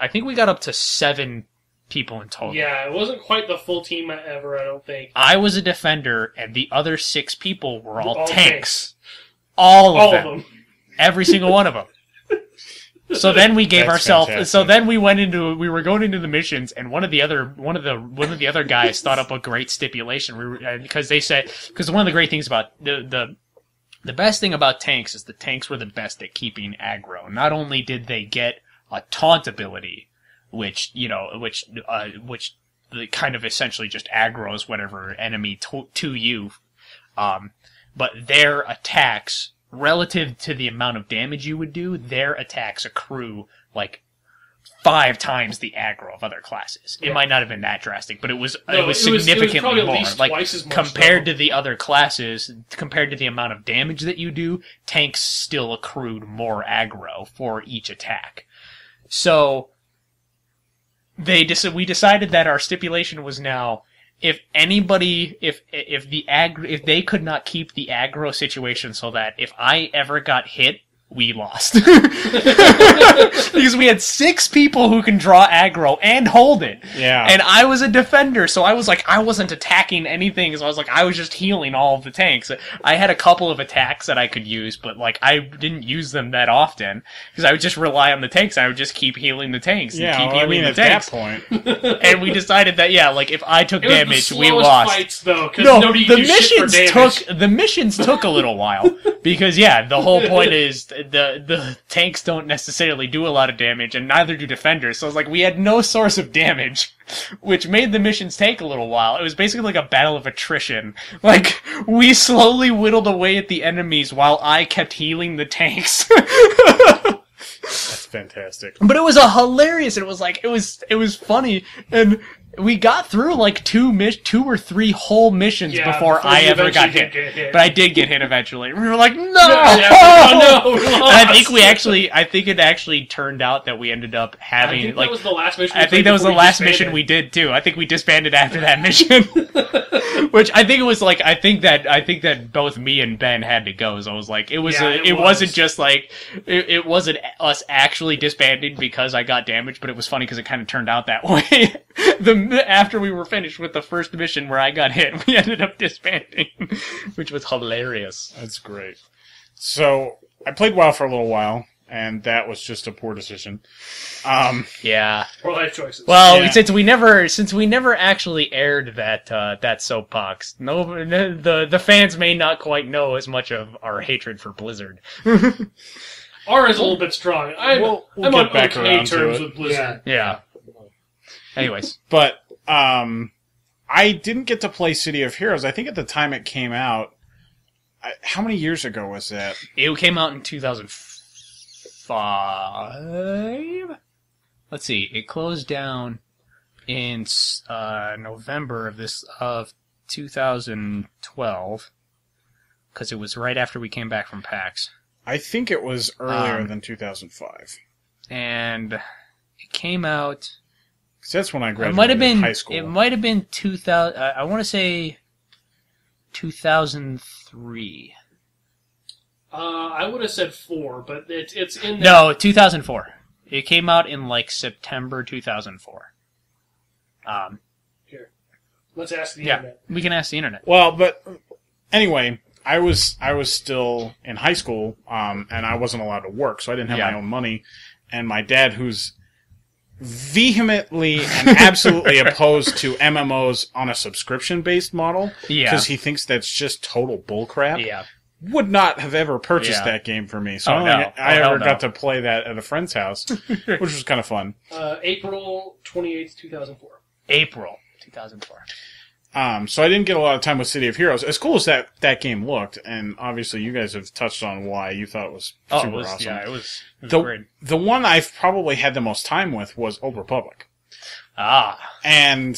think we got up to 7 people in total. Yeah, it wasn't quite the full team ever, I don't think. I was a defender, and the other 6 people were all tanks. All of them. Every single one of them. So then we gave ourselves. Fantastic. So then we were going into the missions, and one of the other guys thought up a great stipulation because one of the great things about the best thing about tanks is the tanks were the best at keeping aggro. Not only did they get a taunt ability, which kind of essentially just aggroes whatever enemy to you, but their attacks, relative to the amount of damage you would do, their attacks accrue like 5 times the aggro of other classes. It might not have been that drastic, but it was significantly more. Like compared to the other classes, compared to the amount of damage that you do, tanks still accrued more aggro for each attack. So we decided that our stipulation was now, if they could not keep the aggro situation so that if I ever got hit, we lost. Because we had 6 people who can draw aggro and hold it. Yeah. And I was a defender, so I wasn't attacking anything, so I was just healing all of the tanks. I had a couple of attacks that I could use, but I didn't use them that often, because I would just rely on the tanks. I would just keep healing the tanks and keep healing the tanks. At that point. And we decided that, if I took damage, we lost. Fights, though, the missions took a little while, because the whole point is the tanks don't necessarily do a lot of damage, and neither do defenders. So it's we had no source of damage, which made the missions take a little while. It was basically like a battle of attrition. We slowly whittled away at the enemies while I kept healing the tanks. That's fantastic. But it was hilarious. It was funny, and we got through like two or three whole missions before I ever got hit. But I did get hit eventually. We were like, no! No! And I think it actually turned out that we ended up having, I think that was the last mission. I think that was the last mission we did too. I think we disbanded after that mission. Which I think it was like, I think that both me and Ben had to go. So I was like, it wasn't just like, it wasn't us actually disbanding because I got damaged, but it was funny because it kind of turned out that way. After we were finished with the first mission where I got hit, we ended up disbanding, which was hilarious. That's great. So, I played WoW for a little while, and that was just a poor decision. Yeah. Poor life choices. Well, since we never actually aired that Soapbox, the fans may not quite know as much of our hatred for Blizzard. Ours is a little bit strong. I'm we'll on get back okay around to terms it. with Blizzard. Yeah. Anyways. But, I didn't get to play City of Heroes. I think at the time it came out, how many years ago was that? It came out in 2005. Let's see. It closed down in November of 2012 because it was right after we came back from PAX. I think it was earlier than 2005. And it came out. Because that's when I graduated high school. It might have been 2000. I want to say 2003. I would have said 4, but it's in there. No, 2004. It came out in like September 2004. Here, let's ask the internet. We can ask the internet. Well, but anyway, I was still in high school, and I wasn't allowed to work, so I didn't have my own money. And my dad, who's vehemently and absolutely opposed to MMOs on a subscription-based model, because he thinks that's just total bullcrap. Yeah. Would not have ever purchased that game for me. So I got to play that at a friend's house, which was kind of fun. April 28th, 2004. April 2004. So I didn't get a lot of time with City of Heroes. As cool as that game looked, and obviously you guys have touched on why you thought it was super awesome. Yeah, it was great. The one I've probably had the most time with was Old Republic. And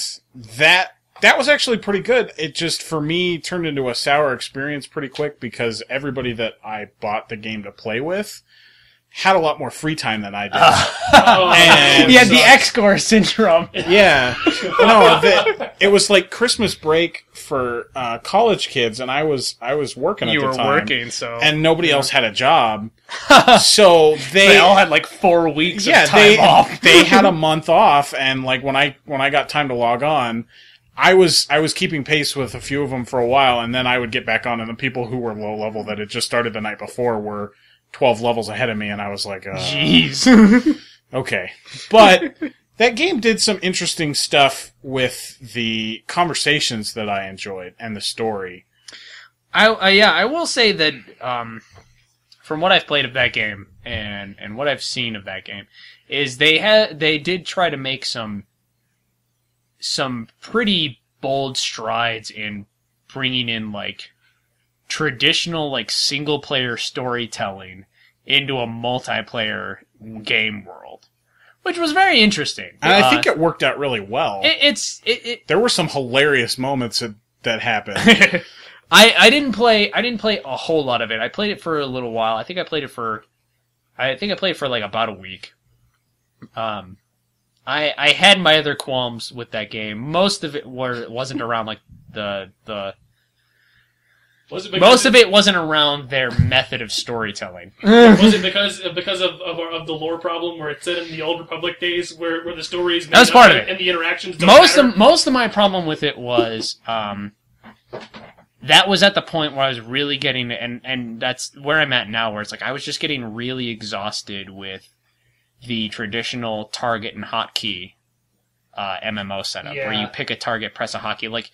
that was actually pretty good. It just, for me, turned into a sour experience pretty quick because everybody that I bought the game to play with had a lot more free time than I did. He had the X-Score syndrome. Yeah. No, it was like Christmas break for college kids, and I was working at the time. You were working, so... And nobody else had a job. So they all had like 4 weeks of time off. They had a month off, and like when I got time to log on, I was keeping pace with a few of them for a while, and then I would get back on, and the people who were low level that had just started the night before were 12 levels ahead of me, and I was like, jeez. Okay. But that game did some interesting stuff with the conversations that I enjoyed and the story. I will say that from what I've played of that game and what I've seen of that game is they did try to make some pretty bold strides in bringing in like traditional like single player storytelling into a multiplayer game world, which was very interesting. And I think it worked out really well. There were some hilarious moments that happened. I didn't play a whole lot of it. I played it for a little while. I think I played it for like about a week. I had my other qualms with that game. Most of it wasn't around like most of it wasn't around their method of storytelling. Was it because of the lore problem where it said in the Old Republic days where the stories that was part of it and the interactions don't matter? Most of my problem with it was that was at the point where I was really getting and that's where I'm at now, where it's like I was just getting really exhausted with the traditional target and hotkey MMO setup where you pick a target, press a hotkey.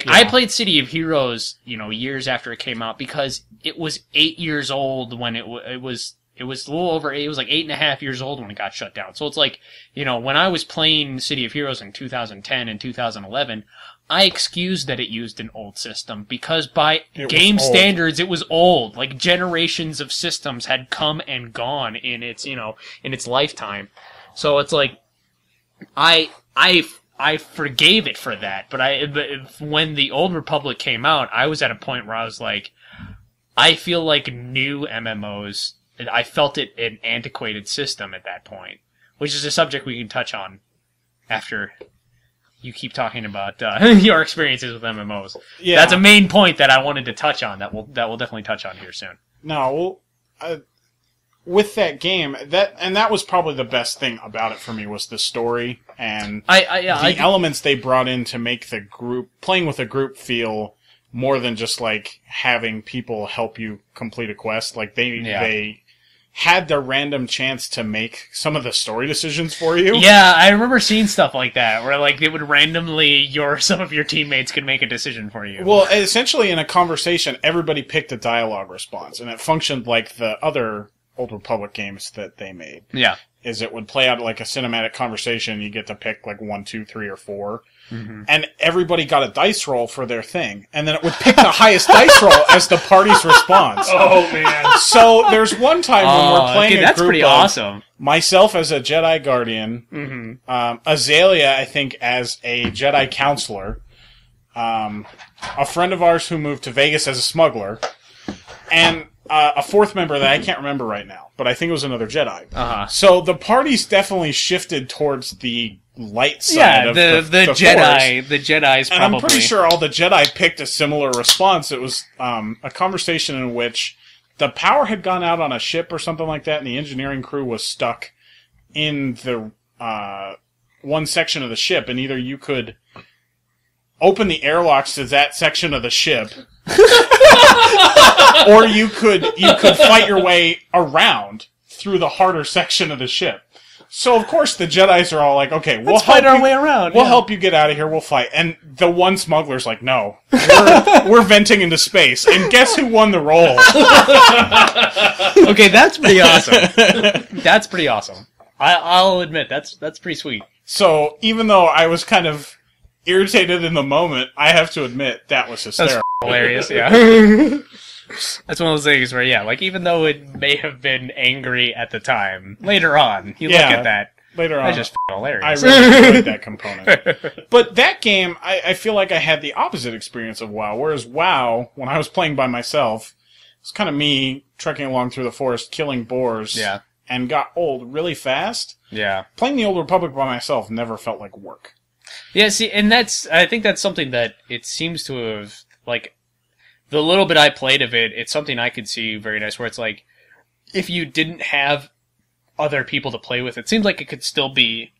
I played City of Heroes, years after it came out because it was 8 years old when it was a little over 8. It was like 8.5 years old when it got shut down. So it's like, when I was playing City of Heroes in 2010 and 2011, I excused that it used an old system because by game standards, it was old. Like generations of systems had come and gone in its, in its lifetime. So it's like, I I forgave it for that. But when the Old Republic came out, I was at a point where I was like, I feel like new MMOs, I felt it an antiquated system at that point, which is a subject we can touch on after you keep talking about your experiences with MMOs. Yeah. That's a main point that I wanted to touch on that we'll definitely touch on here soon. No, with that game, that was probably the best thing about it for me was the story and the elements they brought in to make the playing with a group feel more than just like having people help you complete a quest. Like they had the random chance to make some of the story decisions for you. Yeah, I remember seeing stuff like that where like it would randomly some of your teammates could make a decision for you. Well, essentially in a conversation, everybody picked a dialogue response, and it functioned like the other Old Republic games that they made. Yeah. Is it would play out like a cinematic conversation. You get to pick like 1, 2, 3, or 4. Mm-hmm. And everybody got a dice roll for their thing. And then it would pick the highest dice roll as the party's response. Oh, man. So there's one time when we're playing a group that's pretty awesome. Myself as a Jedi Guardian, Azalea, I think, as a Jedi Counselor, a friend of ours who moved to Vegas as a smuggler, and a fourth member that I can't remember right now, but I think it was another Jedi. Uh-huh. So the party's definitely shifted towards the light side of the Jedi. Force. The Jedi's probably. And I'm pretty sure all the Jedi picked a similar response. It was a conversation in which the power had gone out on a ship or something like that, and the engineering crew was stuck in the one section of the ship, and either you could open the airlocks to that section of the ship, or you could fight your way around through the harder section of the ship. So of course the Jedis are all like, "Okay, we'll fight our way around. We'll help you get out of here. We'll fight." And the one smuggler's like, "No, we're venting into space." And guess who won the roll? Okay, that's pretty awesome. That's pretty awesome. I'll admit that's pretty sweet. So even though I was kind of irritated in the moment, I have to admit that was hysterical. That's hilarious, yeah. That's one of those things where, yeah, like, even though it may have been angry at the time, later on, you look at that, later on, that's just hilarious. I really enjoyed that component. But that game, I feel like I had the opposite experience of WoW, whereas WoW, when I was playing by myself, it was kind of me trekking along through the forest, killing boars, and got old really fast. Yeah. Playing the Old Republic by myself never felt like work. Yeah, see, and I think that's something that it seems to have, like, the little bit I played of it, it's something I could see very nice, where it's like, if you didn't have other people to play with, it seems like it could still be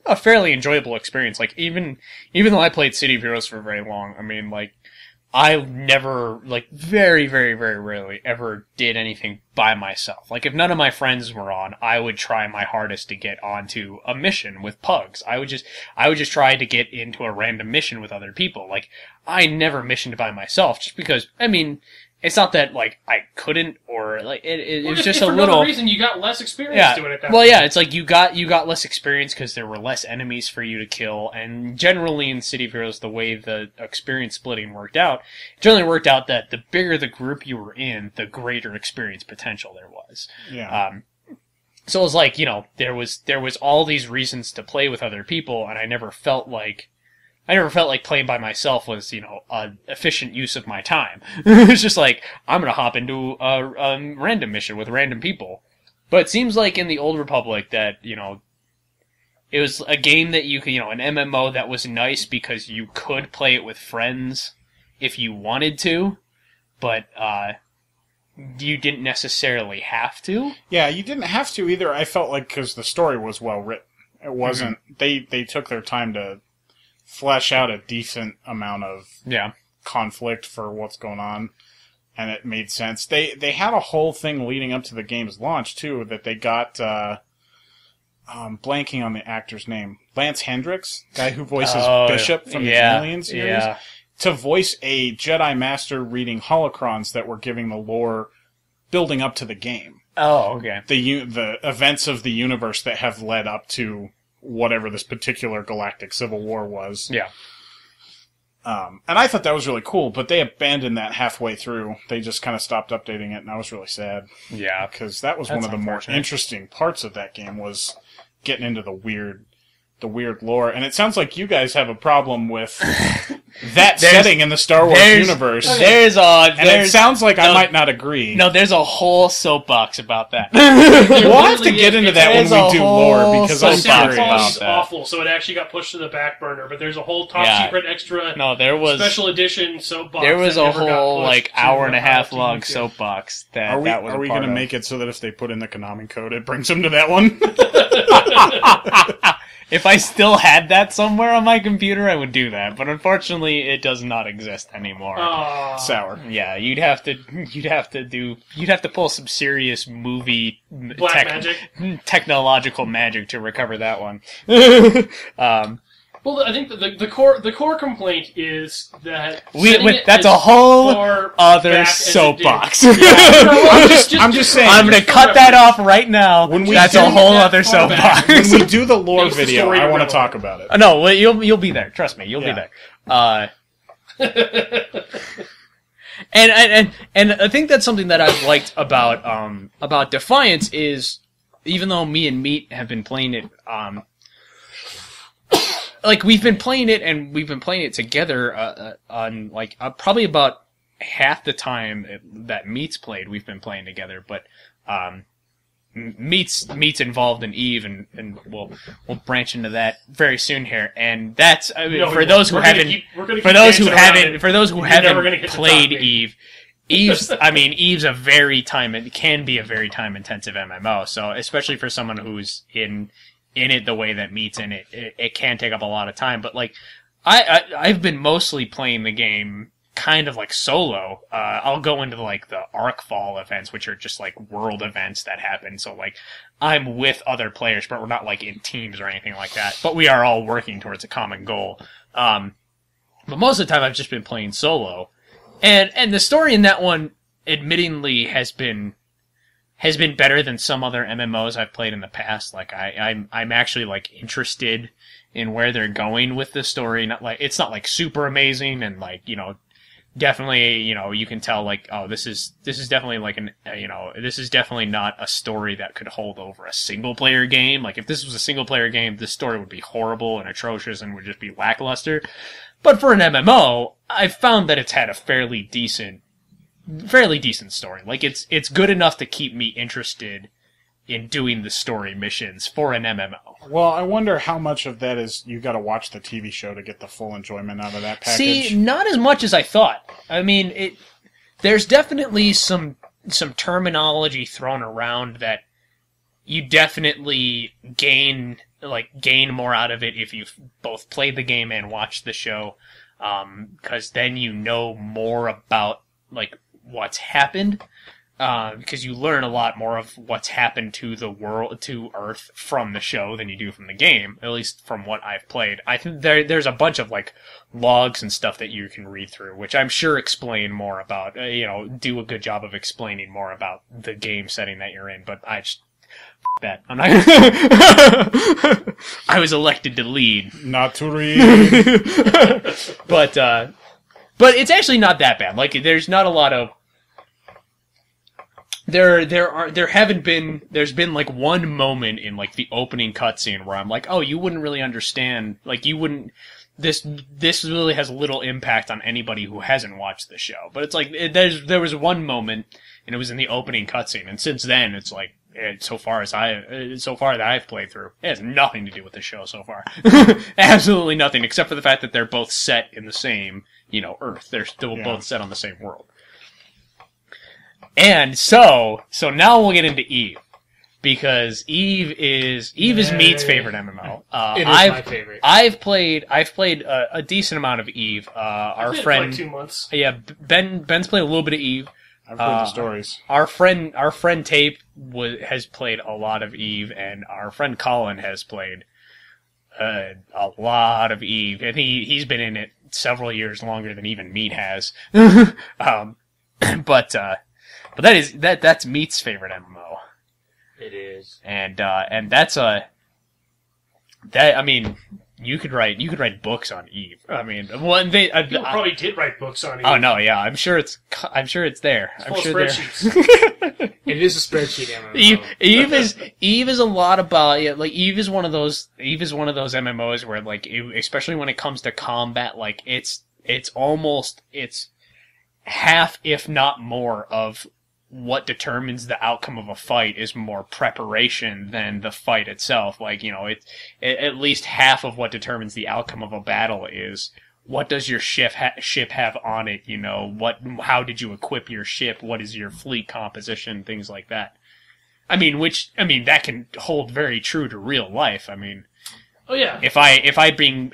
a fairly enjoyable experience. Like, even though I played City of Heroes for very long, I mean, like, I never, like, very, very, very rarely ever did anything by myself. Like, if none of my friends were on, I would try my hardest to get onto a mission with pugs. I would just try to get into a random mission with other people. Like, I never missioned by myself, just because, I mean, it's not that, like, I couldn't, or, like, it was just a little... for no reason, you got less experience doing it that way. Well, yeah, it's like you got less experience because there were less enemies for you to kill, and generally in City of Heroes, the way the experience splitting worked out, it generally worked out that the bigger the group you were in, the greater experience potential there was. Yeah. So it was like, you know, there was all these reasons to play with other people, and I never felt like playing by myself was, you know, an efficient use of my time. It's just like, I'm gonna hop into a random mission with random people. But it seems like in the Old Republic that, you know, it was a game that you could, you know, an MMO that was nice because you could play it with friends if you wanted to, but, you didn't necessarily have to. Yeah, you didn't have to either, I felt like, because the story was well written. It wasn't, they took their time to flesh out a decent amount of conflict for what's going on, and it made sense. They had a whole thing leading up to the game's launch, too, that they got, blanking on the actor's name, Lance Hendricks, guy who voices Bishop from the Alien series, to voice a Jedi Master reading holocrons that were giving the lore building up to the game. Oh, okay. The events of the universe that have led up to whatever this particular galactic civil war was. Yeah. And I thought that was really cool, but they abandoned that halfway through. They just kind of stopped updating it, and I was really sad. Yeah. Because that was one of the more interesting parts of that game, was getting into the weird the weird lore, and it sounds like you guys have a problem with that setting in the Star Wars universe. And it sounds like I might not agree. No, there's a whole soapbox about that. We'll have to get into that when we do lore, because I'm curious about that. Awful, so it actually got pushed to the back burner, but there's a whole top secret extra special edition soapbox. There was a whole, like, hour and a half long soapbox that was Are we going to make it so that if they put in the Konami code, it brings them to that one? If I still had that somewhere on my computer, I would do that. But unfortunately, it does not exist anymore. Sour. Yeah, you'd have to pull some serious movie technological magic to recover that one. Well, I think the core complaint is that that's a whole other soapbox. I'm just saying. I'm going to cut that off right now. That's a whole other soapbox. When we do the lore video, I want to talk about it. No, you'll be there. Trust me, you'll be there. And I think that's something that I've liked about Defiance is, even though me and Meat have been playing it. Like, we've been playing it together on, like, probably about half the time that Meat's played, we've been playing together, but Meat's involved in Eve, and we'll branch into that very soon here, and that's, for those who haven't played Eve, Eve's a very can be a very time-intensive MMO, so especially for someone who's in it the way that Meat's in it, it can take up a lot of time. But like, I've been mostly playing the game kind of like solo. I'll go into like the Arcfall events, which are just like world events that happen. So like, I'm with other players, but we're not like in teams or anything like that. But we are all working towards a common goal. But most of the time, I've just been playing solo, and the story in that one, admittingly, has been better than some other MMOs I've played in the past. Like, I'm actually, like, interested in where they're going with the story. It's not, like, super amazing, and, like, definitely, you can tell, like, oh, this is definitely, like, this is definitely not a story that could hold over a single-player game. Like, if this was a single-player game, this story would be horrible and atrocious and would just be lackluster. But for an MMO, I've found that it's had a fairly decent story. Like, it's good enough to keep me interested in doing the story missions for an MMO. Well, I wonder how much of that is you got to watch the TV show to get the full enjoyment out of that package. See, not as much as I thought. I mean, there's definitely some terminology thrown around that you definitely gain more out of it if you've both played the game and watched the show, because then you know more about, like, what's happened, because you learn a lot more of what's happened to the world, to Earth, from the show than you do from the game, at least from what I've played. I think there's a bunch of, like, logs and stuff that you can read through, which I'm sure explain more about, do a good job of explaining more about the game setting that you're in, but I just... that. I'm not... I was elected to lead. Not to read. But it's actually not that bad. Like, there's not a lot of... There's been like one moment in like the opening cutscene where I'm like, oh, you wouldn't really understand, like you wouldn't, this really has little impact on anybody who hasn't watched the show. But it's like, there was one moment, and it was in the opening cutscene, and since then it's like, so far that I've played through, it has nothing to do with the show so far. Absolutely nothing, except for the fact that they're both set in the same, Earth. They're still both set on the same world. And so now we'll get into Eve, because Eve is Meat's favorite MMO. It is my favorite. I've played a decent amount of Eve. Our friend, like 2 months. Yeah, Ben's played a little bit of Eve. I've heard the stories. Our friend Tape has played a lot of Eve, and our friend Colin has played a lot of Eve, and he's been in it several years longer than even Meat has. But that's Meat's favorite MMO. It is, and that's you could write books on Eve. I mean, people probably did write books on Eve. Oh no, yeah, I'm sure it's there. I'm sure spreadsheets. It is a spreadsheet MMO. Eve is a lot about like Eve is one of those MMOs where like especially when it comes to combat, like it's half if not more of what determines the outcome of a fight is more preparation than the fight itself. Like, you know, at least half of what determines the outcome of a battle is what does your ship have on it, you know, how did you equip your ship, what is your fleet composition, things like that. I mean, that can hold very true to real life. I mean, oh yeah. If I bring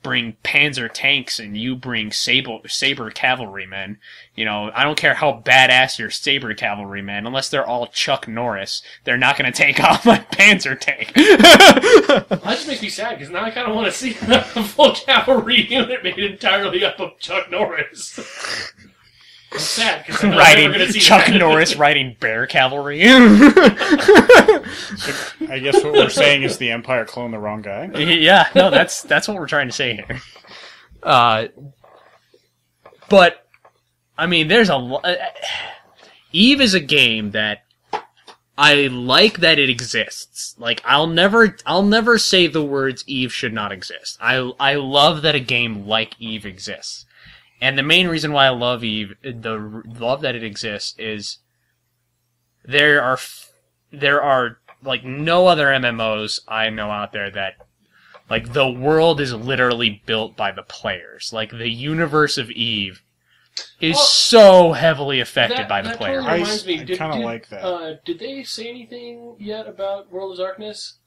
Panzer tanks and you bring saber cavalrymen, you know, I don't care how badass your saber cavalrymen, unless they're all Chuck Norris, they're not going to take off my Panzer tank. That just makes me sad because now I kind of want to see a full cavalry unit made entirely up of Chuck Norris. I'm sad because I'm never going to see Chuck Norris riding bear cavalry. So I guess what we're saying is the Empire cloned the wrong guy. Yeah, no, that's what we're trying to say here. But I mean, there's Eve is a game that I like that it exists. Like I'll never say the words Eve should not exist. I love that a game like Eve exists. And the main reason why I love Eve, the love that it exists, is there are like no other MMOs I know out there that, like, the world is literally built by the players. Like, the universe of Eve is so heavily affected by the players. Totally reminds me. I kind of like that. Did they say anything yet about World of Darkness?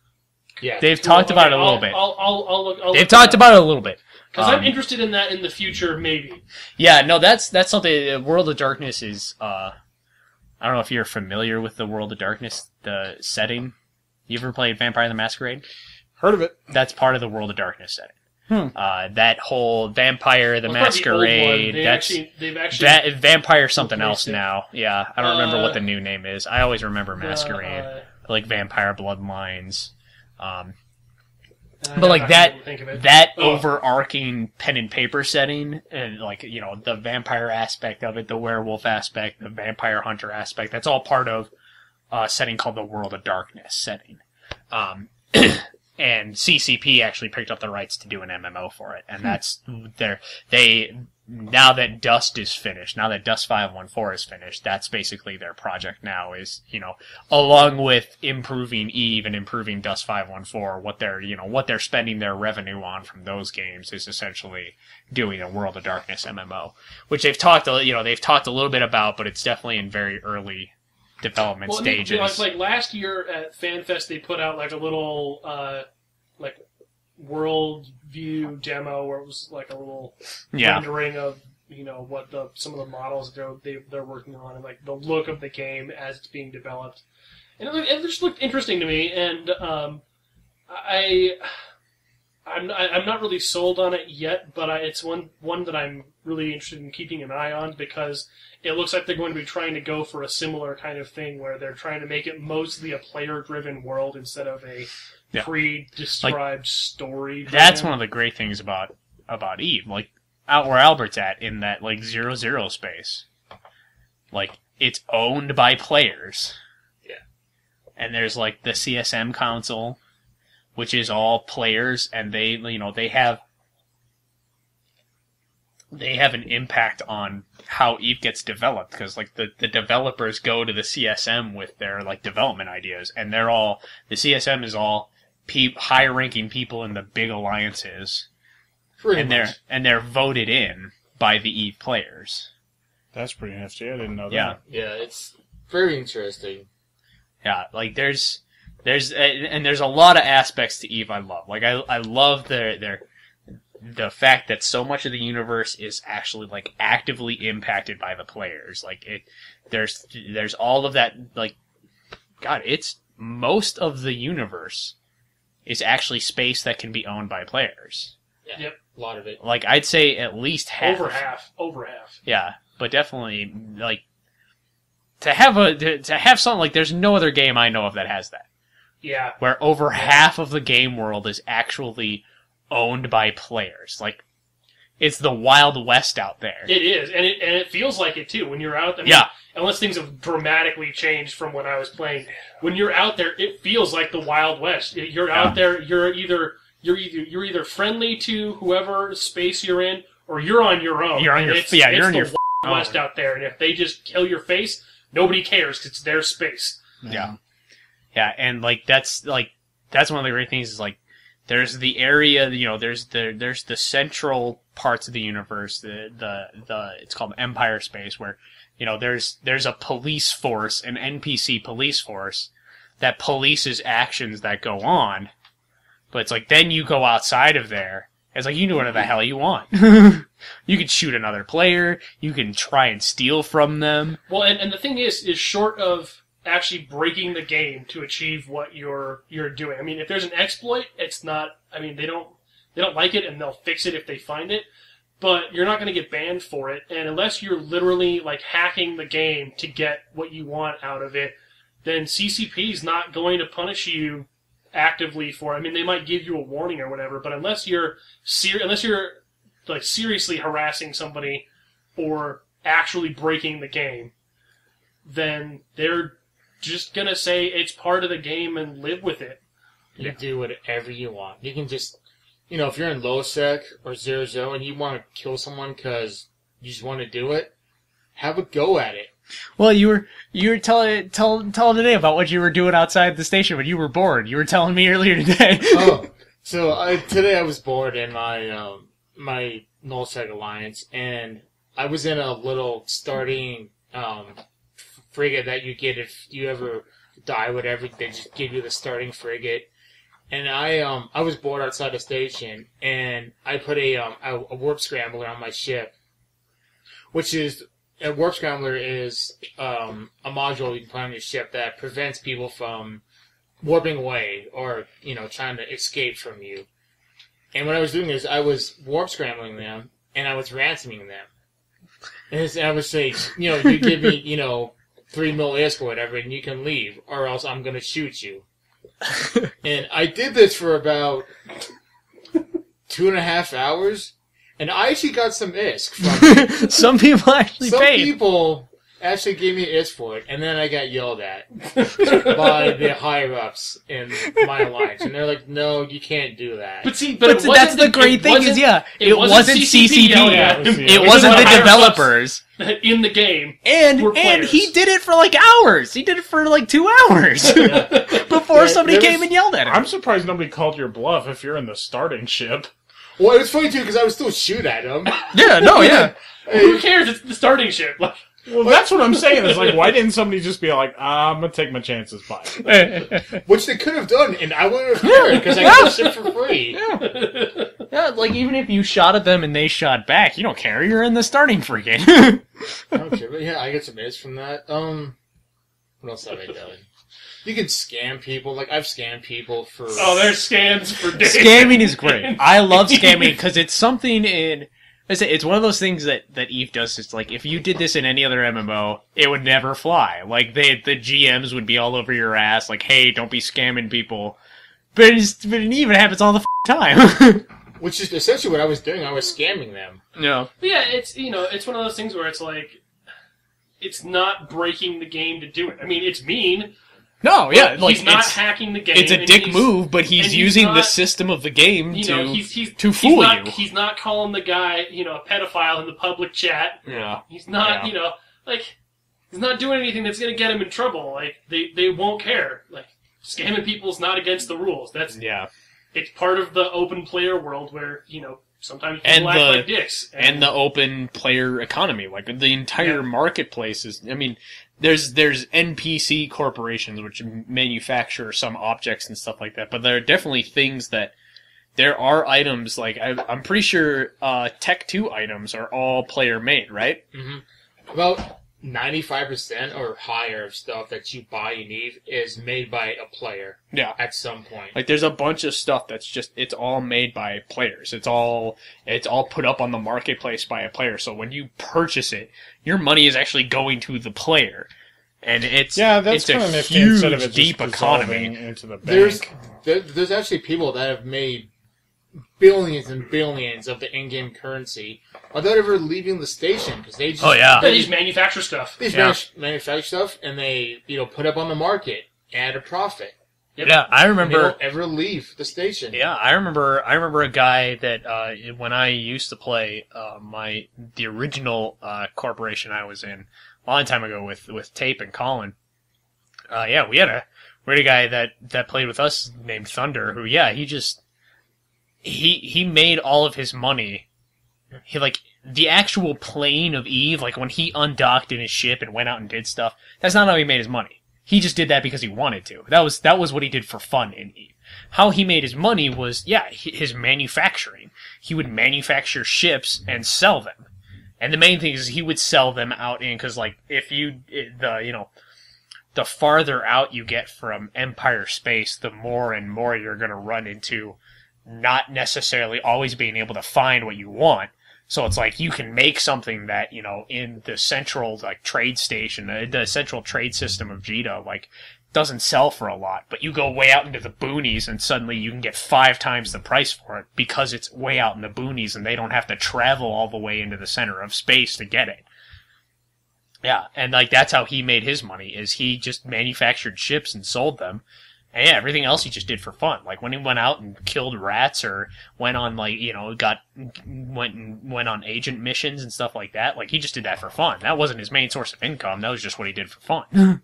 Yeah, they've talked about it a little bit. I'll look. They've talked about it a little bit. Because I'm interested in that in the future, maybe. Yeah, no, that's something. World of Darkness is. I don't know if you're familiar with the World of Darkness, the setting. You ever played Vampire the Masquerade? Heard of it. That's part of the World of Darkness setting. That whole Vampire the Masquerade. They've actually Vampire something else now. Yeah, I don't remember what the new name is. I always remember Masquerade, like Vampire Bloodlines. But like that overarching pen and paper setting, and like, you know, the vampire aspect of it, the werewolf aspect, the vampire hunter aspect, that's all part of a setting called the World of Darkness setting. And CCP actually picked up the rights to do an MMO for it, and that's now that Dust is finished, now that Dust 514 is finished, that's basically their project now, is, you know, along with improving Eve and improving Dust 514, what they're spending their revenue on from those games is essentially doing a World of Darkness MMO, which they've talked a little bit about, but it's definitely in very early development stages. Like last year at FanFest, they put out like a little like world view demo where it was like a little rendering of, you know, what some of the models they're working on and like the look of the game as it's being developed, and it just looked interesting to me. And I'm not really sold on it yet, but it's one that I'm really interested in keeping an eye on, because it looks like they're going to be trying to go for a similar kind of thing where they're trying to make it mostly a player-driven world instead of a pre-described story. That's one of the great things about Eve, like out where Albert's at in that like 0-0 space. Like, it's owned by players. Yeah. And there's like the CSM Council, which is all players, and they have an impact on how Eve gets developed, because like the developers go to the CSM with their like development ideas, and the CSM is all high-ranking people in the big alliances, and they're voted in by the Eve players. That's pretty nifty. I didn't know that. Yeah, it's very interesting. Yeah, like there's a lot of aspects to Eve I love. Like I love the fact that so much of the universe is actually like actively impacted by the players. Like there's all of that. Like, God, it's most of the universe is actually space that can be owned by players. Yeah, yep, a lot of it. Like, I'd say at least half. Over half. Yeah, but definitely, like, to have something like, there's no other game I know of that has that. Yeah. Where over half of the game world is actually owned by players. Like, it's the Wild West out there. It is, and it feels like it too when you're out. I mean, yeah. Unless things have dramatically changed from when I was playing, when you're out there, it feels like the Wild West. You're out there. You're either friendly to whoever space you're in, or you're on your own. You're on your it's you're in the your Wild West out there, and if they just kill your face, nobody cares because it's their space. Yeah, yeah, and that's one of the great things is there's the area, there's the central parts of the universe, the it's called Empire Space, where there's a police force, an NPC police force that polices actions that go on, but it's then you go outside of there. It's you can do whatever the hell you want. You can shoot another player. You can try and steal from them. Well, and the thing is short of actually breaking the game to achieve what you're doing. I mean, if there's an exploit, it's not. I mean, they don't like it, and they'll fix it if they find it. But you're not going to get banned for it, and unless you're literally hacking the game to get what you want out of it, then CCP is not going to punish you actively for it. I mean, they might give you a warning or whatever, but unless you're seriously harassing somebody or actually breaking the game, then they're just gonna say it's part of the game and live with it. You do whatever you want. You can just, if you're in low sec or 0 and you want to kill someone because you just want to do it, have a go at it. Well, you were telling today about what you were doing outside the station when you were bored. You were telling me earlier today. Today I was bored in my my nullsec alliance, and I was in a little starting frigate that you get if you ever die, whatever. They just give you the starting frigate, and I was bored outside the station, and I put a warp scrambler on my ship, which is. A warp scrambler is a module you can put on your ship that prevents people from warping away or, trying to escape from you. And what I was doing is I was warp scrambling them and I was ransoming them. And I would say, you give me, 3 mil ISK or whatever and you can leave or else I'm going to shoot you. And I did this for about 2.5 hours. And I actually got some ISK from it. Some people actually paid. Some people actually gave me ISK for it, and then I got yelled at by the higher-ups in my alliance. And they're like, no, you can't do that. But that's the great thing is, it wasn't CCP. It wasn't the developers. In the game. And he did it for hours. He did it for 2 hours. Before somebody came and yelled at him. I'm surprised nobody called your bluff if you're in the starting ship. Well, it was funny, too, because I would still shoot at him. Yeah. Who cares? It's the starting ship. Well, that's what I'm saying. It's why didn't somebody just be like, I'm going to take my chances, bye. Which they could have done, and I wouldn't have cared, because I got the ship for free. Yeah, even if you shot at them and they shot back, you don't care. You're in the starting frigate. Okay, but yeah, I get some hits from that. What else have I done? You can scam people. I've scammed people for... Oh, there's scams for days. Scamming is great. I love scamming because it's something in... It's one of those things that EVE does. It's if you did this in any other MMO, it would never fly. The GMs would be all over your ass, hey, don't be scamming people. But it even happens all the time. Which is essentially what I was doing. I was scamming them. Yeah. But yeah, it's one of those things where it's it's not breaking the game to do it. I mean, it's mean... No, yeah, he's not hacking the game. It's a dick move, but he's using the system of the game to fool you. He's not calling the guy, a pedophile in the public chat. Yeah. He's not, he's not doing anything that's going to get him in trouble. They won't care. Scamming people is not against the rules. It's part of the open player world where, sometimes people act like dicks. And the open player economy. The entire marketplace is, there's NPC corporations which manufacture some objects and stuff like that, but there are definitely things there are items, I'm pretty sure Tech 2 items are all player made, right? Mm-hmm. About 95% or higher of stuff that you buy in EVE is made by a player. Yeah. At some point. There's a bunch of stuff that's it's all made by players. It's all put up on the marketplace by a player. So when you purchase it, your money is actually going to the player. And it's a huge, deep economy. Into the bank. There's actually people that have made billions and billions of the in-game currency without ever leaving the station because they just they just manufacture stuff. They manufacture stuff and they put up on the market at a profit. Yep. Yeah, I remember. They don't ever leave the station. Yeah, I remember a guy that when I used to play the original corporation I was in a long time ago with Tape and Colin. We had a guy that played with us named Thunder who he made all of his money. He the actual plane of Eve, like when he undocked in his ship and went out and did stuff. That's not how he made his money. He just did that because he wanted to. That was what he did for fun in Eve. How he made his money was, his manufacturing. He would manufacture ships and sell them. And the main thing is he would sell them out because if the farther out you get from Empire space, the more and more you're going to run into not necessarily always being able to find what you want. So it's you can make something that, in the central, trade station, the central trade system of Jita, doesn't sell for a lot. But you go way out into the boonies and suddenly you can get 5 times the price for it because it's way out in the boonies and they don't have to travel all the way into the center of space to get it. Yeah, and that's how he made his money, is he just manufactured ships and sold them. And everything else he just did for fun. When he went out and killed rats or went on went on agent missions and stuff like that, he just did that for fun. That wasn't his main source of income. That was just what he did for fun.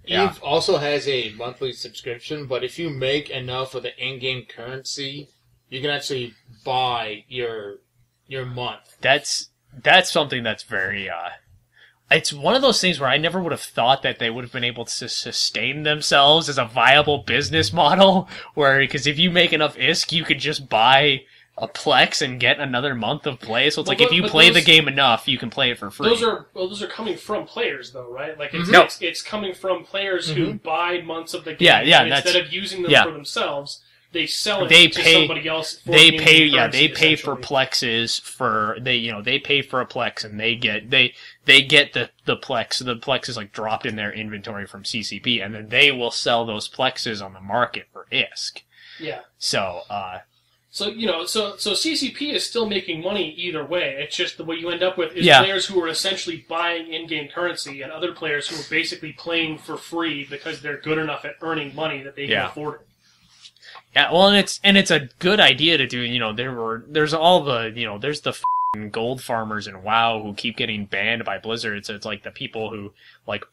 Eve also has a monthly subscription, but if you make enough of the in-game currency, you can actually buy your month. That's something that's very it's one of those things where I never would have thought that they would have been able to sustain themselves as a viable business model, because if you make enough ISK, you could just buy a Plex and get another month of play. So it's if you play the game enough, you can play it for free. Those are coming from players, though, right? It's coming from players who buy months of the game. And instead of using them for themselves, they sell it to somebody else. They pay for Plexes they pay for a Plex and they get the Plex. The Plex is dropped in their inventory from CCP, and then they will sell those Plexes on the market for ISK. Yeah. So CCP is still making money either way. It's just what you end up with is players who are essentially buying in-game currency and other players who are basically playing for free because they're good enough at earning money that they can afford it. Yeah, well, and it's a good idea to do. There's the gold farmers in WoW who keep getting banned by Blizzard. So it's the people who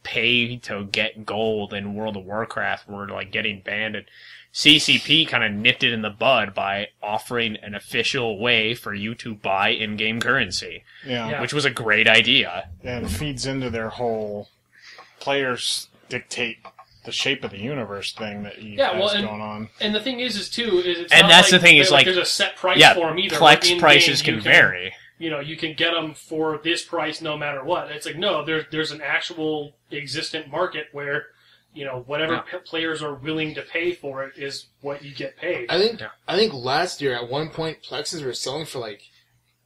pay to get gold in World of Warcraft were getting banned. And CCP kind of nipped it in the bud by offering an official way for you to buy in-game currency. Yeah. Which was a great idea. And it feeds into their whole players dictate the shape of the universe thing that you has going on. And the thing is it's and that's the thing is there's a set price for them either. Plex prices can vary. You can get them for this price no matter what. It's no, there's an actual existent market where whatever players are willing to pay for it is what you get paid. I think last year at one point Plexes were selling for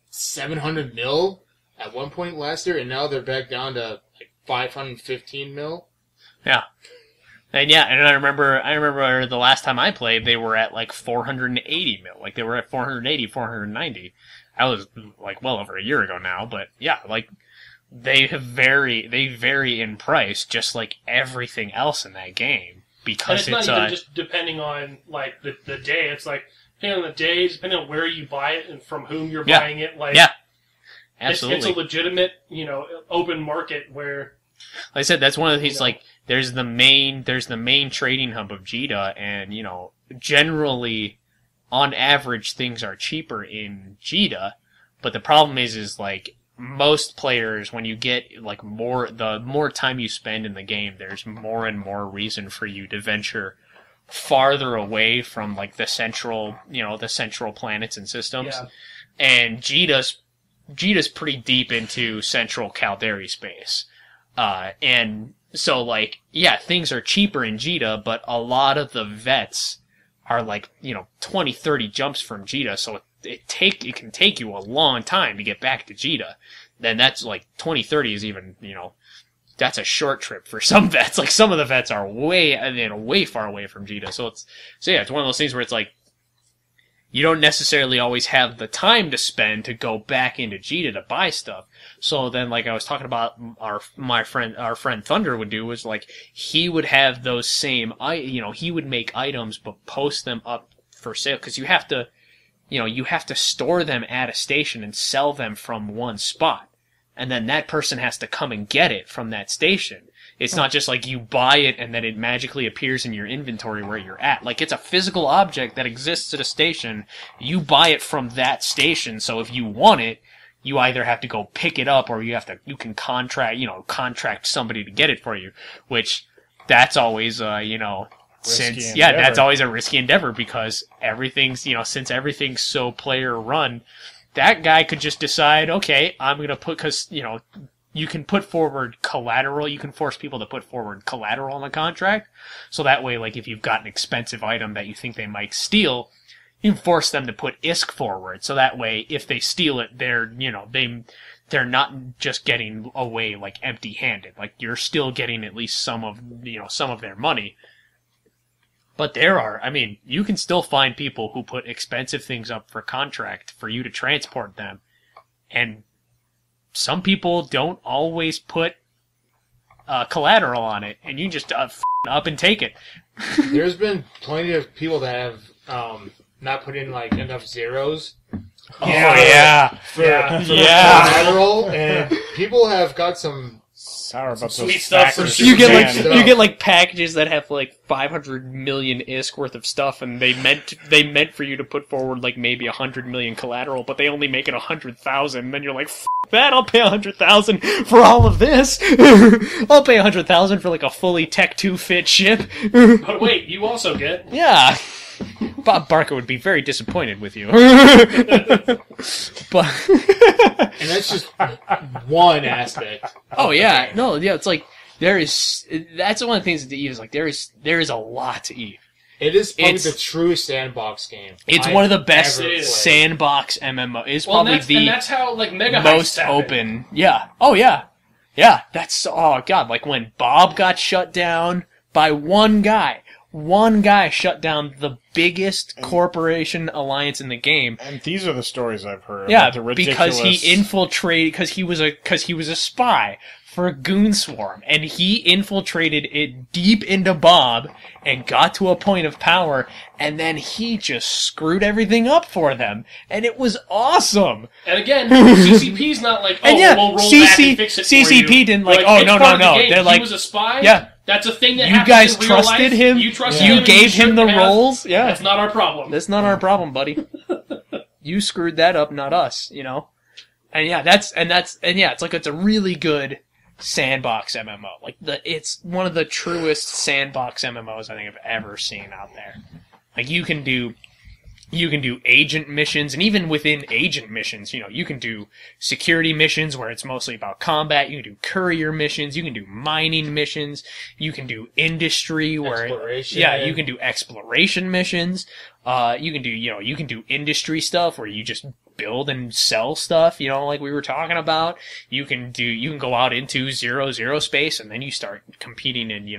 700 mil at one point last year, and now they're back down to 515 mil. Yeah. And I remember the last time I played, they were at 480 mil. They were at 480, 490. That was well over a year ago now, but they vary in price just like everything else in that game, because and it's not even just depending on the day. It's depending on the day, depending on where you buy it and from whom you're buying it. Absolutely, it's a legitimate open market where. Like I said, that's one of the things. There's the main trading hub of Jita, and generally, on average, things are cheaper in Jita. But the problem is most players, when you get the more time you spend in the game, there's more and more reason for you to venture farther away from the central planets and systems. Yeah. And Jita's pretty deep into central Caldari space. And so things are cheaper in Jita, but a lot of the vets are 20, 30 jumps from Jita, so it can take you a long time to get back to Jita. Then that's 20, 30 is even, that's a short trip for some vets. Like, some of the vets are way far away from Jita. So it's one of those things where it's like, you don't necessarily always have the time to spend to go back into Jita to buy stuff. So then, like I was talking about, our friend Thunder would do was like, he would have those same, he would make items but post them up for sale, because you have to store them at a station and sell them from one spot. And then that person has to come and get it from that station. It's not just like you buy it and then it magically appears in your inventory where you're at. Like, it's a physical object that exists at a station. You buy it from that station, so if you want it, you either have to go pick it up or you can contract somebody to get it for you. Which, that's always, that's always a risky endeavor, because everything's, since everything's so player run, that guy could just decide, okay, I'm gonna because, you can put forward collateral. You can force people to put forward collateral on the contract. So that way, like, if you've got an expensive item that you think they might steal, you can force them to put ISK forward. So that way, if they steal it, they're not just getting away, like, empty-handed. Like, you're still getting at least some of their money. But you can still find people who put expensive things up for contract for you to transport them. And some people don't always put collateral on it, and you just up and take it. There's been plenty of people that have not put in like enough zeros. For collateral, and people have got some sour about sweet those stuff for factors. You get like packages that have like 500 million ISK worth of stuff, and they meant for you to put forward like maybe 100 million collateral, but they only make it 100,000. Then you're like, F that, I'll pay 100,000 for all of this. I'll pay 100,000 for like a fully Tech 2 fit ship. But wait, you also get Bob Barker would be very disappointed with you. But and that's just one aspect. Oh yeah, no, yeah, it's like that's one of the things that Eve is like. There is a lot to Eve. It is probably the true sandbox game. It's one of the best sandbox MMO. It's probably and that's how like Mega most open. Yeah. Oh yeah. Yeah. That's god. Like when Bob got shut down by one guy. One guy shut down the biggest corporation alliance in the game. And these are the stories I've heard. Yeah, about the ridiculous... because he infiltrated, because he was a spy for Goon Swarm, and he infiltrated it deep into Bob and got to a point of power, and then he just screwed everything up for them, and it was awesome. And again, CCP's not like, we'll roll back and fix it for you. CCP didn't like, no. They're like, he was a spy. Yeah. That's a thing that you guys trusted him. You trusted him. You gave him the roles. Yeah, that's not our problem. That's not our problem, buddy. You screwed that up, not us. And it's a really good sandbox MMO. Like it's one of the truest sandbox MMOs I think I've ever seen out there. Like you can do agent missions, and even within agent missions, you can do security missions where it's mostly about combat. You can do courier missions. You can do mining missions. You can do industry where, you can do exploration missions. You can do industry stuff where you just build and sell stuff, like we were talking about. You can go out into 0-0 space, and then you start competing in,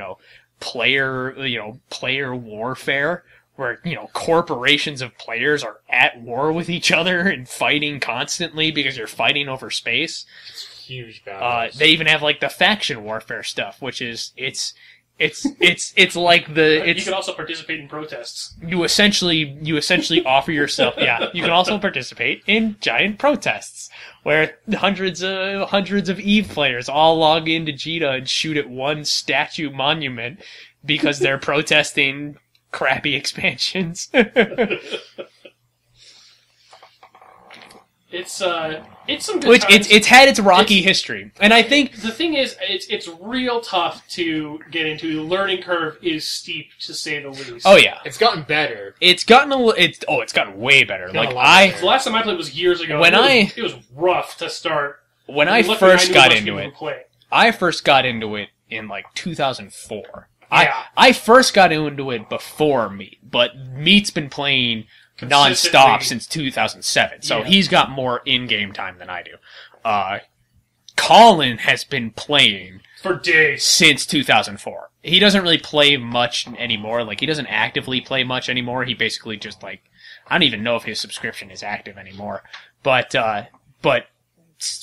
player warfare, where, corporations of players are at war with each other and fighting constantly because you're fighting over space. It's huge battles. They even have, like, the faction warfare stuff, which is, it's like the... You can also participate in protests. You essentially offer yourself... Yeah, you can also participate in giant protests, where hundreds of EVE players all log into Jita and shoot at one statue monument because they're protesting crappy expansions. It's some good Which times. it's had its rocky history, and I think the thing is, it's real tough to get into. The learning curve is steep, to say the least. Oh yeah, it's gotten better. It's gotten gotten way better. The last time I played was years ago. It was rough to start. When I first got into it, I first got into it in like 2004. Yeah. I first got into it before Meat, but Meat's been playing non-stop since 2007, so he's got more in-game time than I do. Colin has been playing For days. Since 2004. He doesn't really play much anymore. Like, he doesn't actively play much anymore. He basically just, like, I don't even know if his subscription is active anymore. But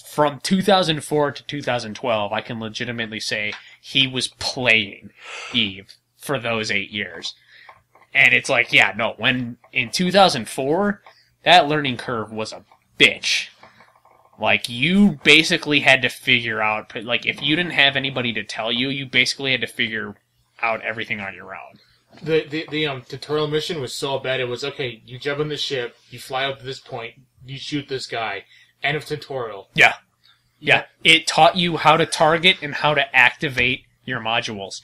from 2004 to 2012, I can legitimately say he was playing EVE for those 8 years. And it's like, yeah, no, when in 2004, that learning curve was a bitch. Like, you basically had to figure out, like, if you didn't have anybody to tell you, you basically had to figure out everything on your own. The tutorial mission was so bad, it was, okay, you jump on the ship, you fly up to this point, you shoot this guy, end of tutorial. Yeah. Yeah. It taught you how to target and how to activate your modules.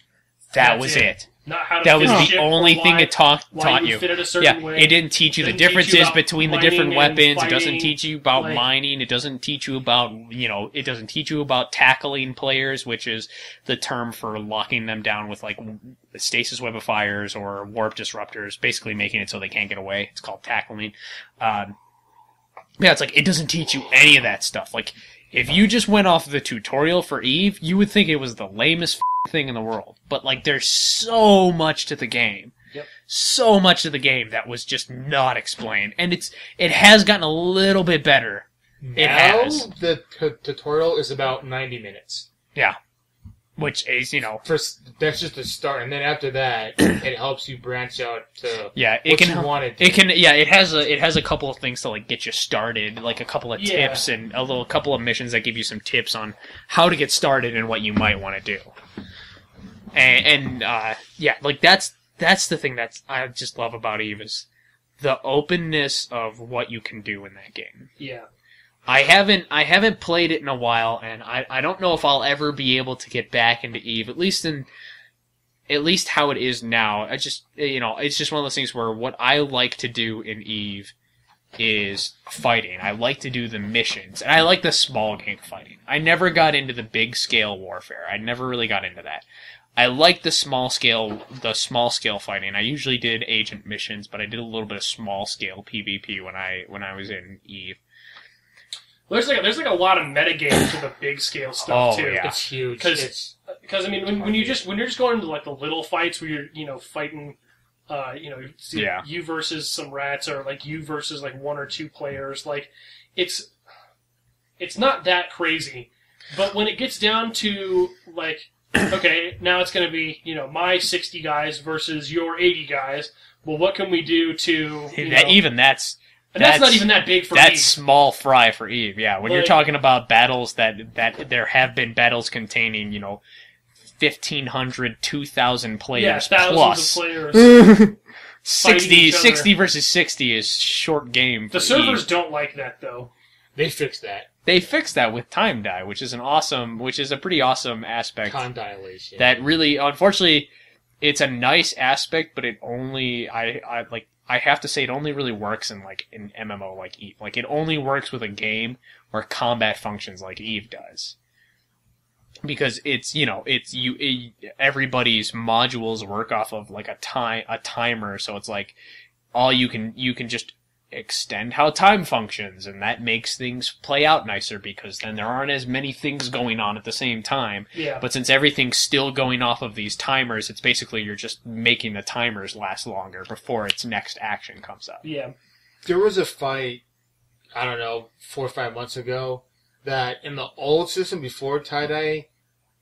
That was it. Not how to that was the ship only thing it taught you. Fit it a certain way. It didn't teach you the differences between the different weapons. It doesn't teach you about like, mining. It doesn't teach you about, it doesn't teach you about tackling players, which is the term for locking them down with, like, stasis webifiers or warp disruptors, basically making it so they can't get away. It's called tackling. It's like, it doesn't teach you any of that stuff. Like, if you just went off the tutorial for EVE, you would think it was the lamest thing in the world. But, like, there's so much to the game. Yep. So much to the game that was just not explained. And it has gotten a little bit better. Now, it has. The tutorial is about 90 minutes. Yeah. Which is, that's just the start, and then after that, it helps you branch out to what you wanted to. It has a couple of things to, like, get you started, like a couple of tips and a couple of missions that give you some tips on how to get started and what you might want to do. And like that's the thing that I just love about EVE is the openness of what you can do in that game. Yeah. I haven't played it in a while, and I don't know if I'll ever be able to get back into EVE, at least how it is now. I just, it's just one of those things where what I like to do in EVE is fighting. I like to do the missions, and I like the small game fighting. I never got into the big scale warfare. I never really got into that. I like the small scale fighting. I usually did agent missions, but I did a little bit of small scale PvP when I was in EVE. Well, there's a lot of metagame to the big scale stuff too. Yeah. It's huge. Because I mean, when you're just going into, like, the little fights where you're fighting, you versus some rats, or, like, you versus, like, one or two players, like, it's not that crazy. But when it gets down to, like, okay, now it's going to be my 60 guys versus your 80 guys. Well, what can we do to And that's not even that big for EVE. That's small fry for EVE, yeah. When you're talking about battles that there have been battles containing, 1,500, 2,000 players plus. Of players. 60 versus 60 is short game for The servers EVE. Don't like that, though. They fixed that. They fixed that with time die, which is a pretty awesome aspect. Time dilation. That really, unfortunately, it's a nice aspect, but it only, I have to say it only really works in, like, an MMO like EVE. Like, it only works with a game where combat functions like EVE does. Because everybody's modules work off of, like, a timer, so it's like, you can just extend how time functions, and that makes things play out nicer, because then there aren't as many things going on at the same time. Yeah. But since everything's still going off of these timers, it's basically you're just making the timers last longer before its next action comes up. Yeah. There was a fight, I don't know, 4 or 5 months ago, that in the old system before tie-dye,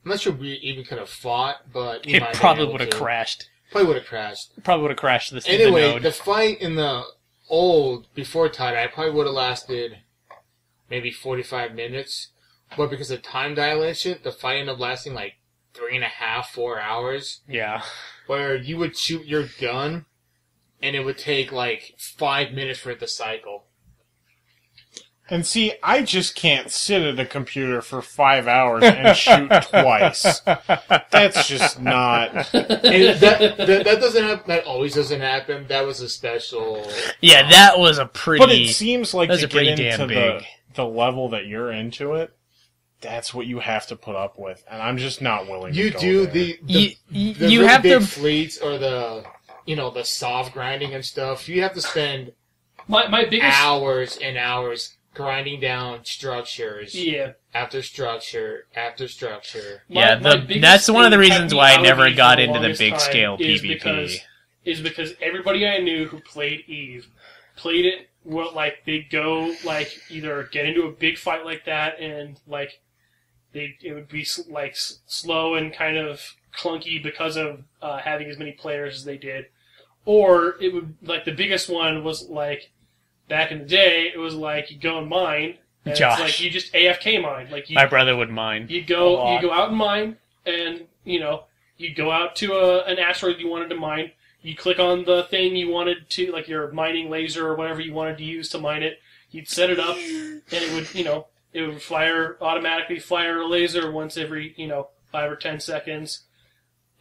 I'm not sure we even could have fought, but we might it probably would have crashed. Probably would have crashed. Probably would have crashed the Anyway, node. the fight in the old, before tie-dye, probably would have lasted maybe 45 minutes. But because of time dilation, the fight ended up lasting like 3.5, 4 hours. Yeah. Where you would shoot your gun, and it would take like 5 minutes for it to cycle. And see, I just can't sit at a computer for 5 hours and shoot twice. That's just not. That doesn't happen. That always doesn't happen. That was a special. Yeah, that was a pretty. But it seems like to get into the level that you're into it, that's what you have to put up with, and I'm just not willing. You to go do there. the you really have big to fleets or the soft grinding and stuff. You have to spend my biggest hours and hours grinding down structures. Yeah. After structure, after structure. That's one of the reasons why I never got into the big scale PvP. Is because everybody I knew who played EVE played it like they'd go like either get into a big fight like that and like it would be like slow and kind of clunky because of having as many players as they did, or it would like the biggest one was like back in the day it was like you go and mine and Josh. it's like you just AFK mine like my brother would mine. You go out and mine and you go out to an asteroid you wanted to mine. You click on the thing you wanted to, like your mining laser or whatever you wanted to use to mine it. You'd set it up, and it would, automatically fire a laser once every, 5 or 10 seconds.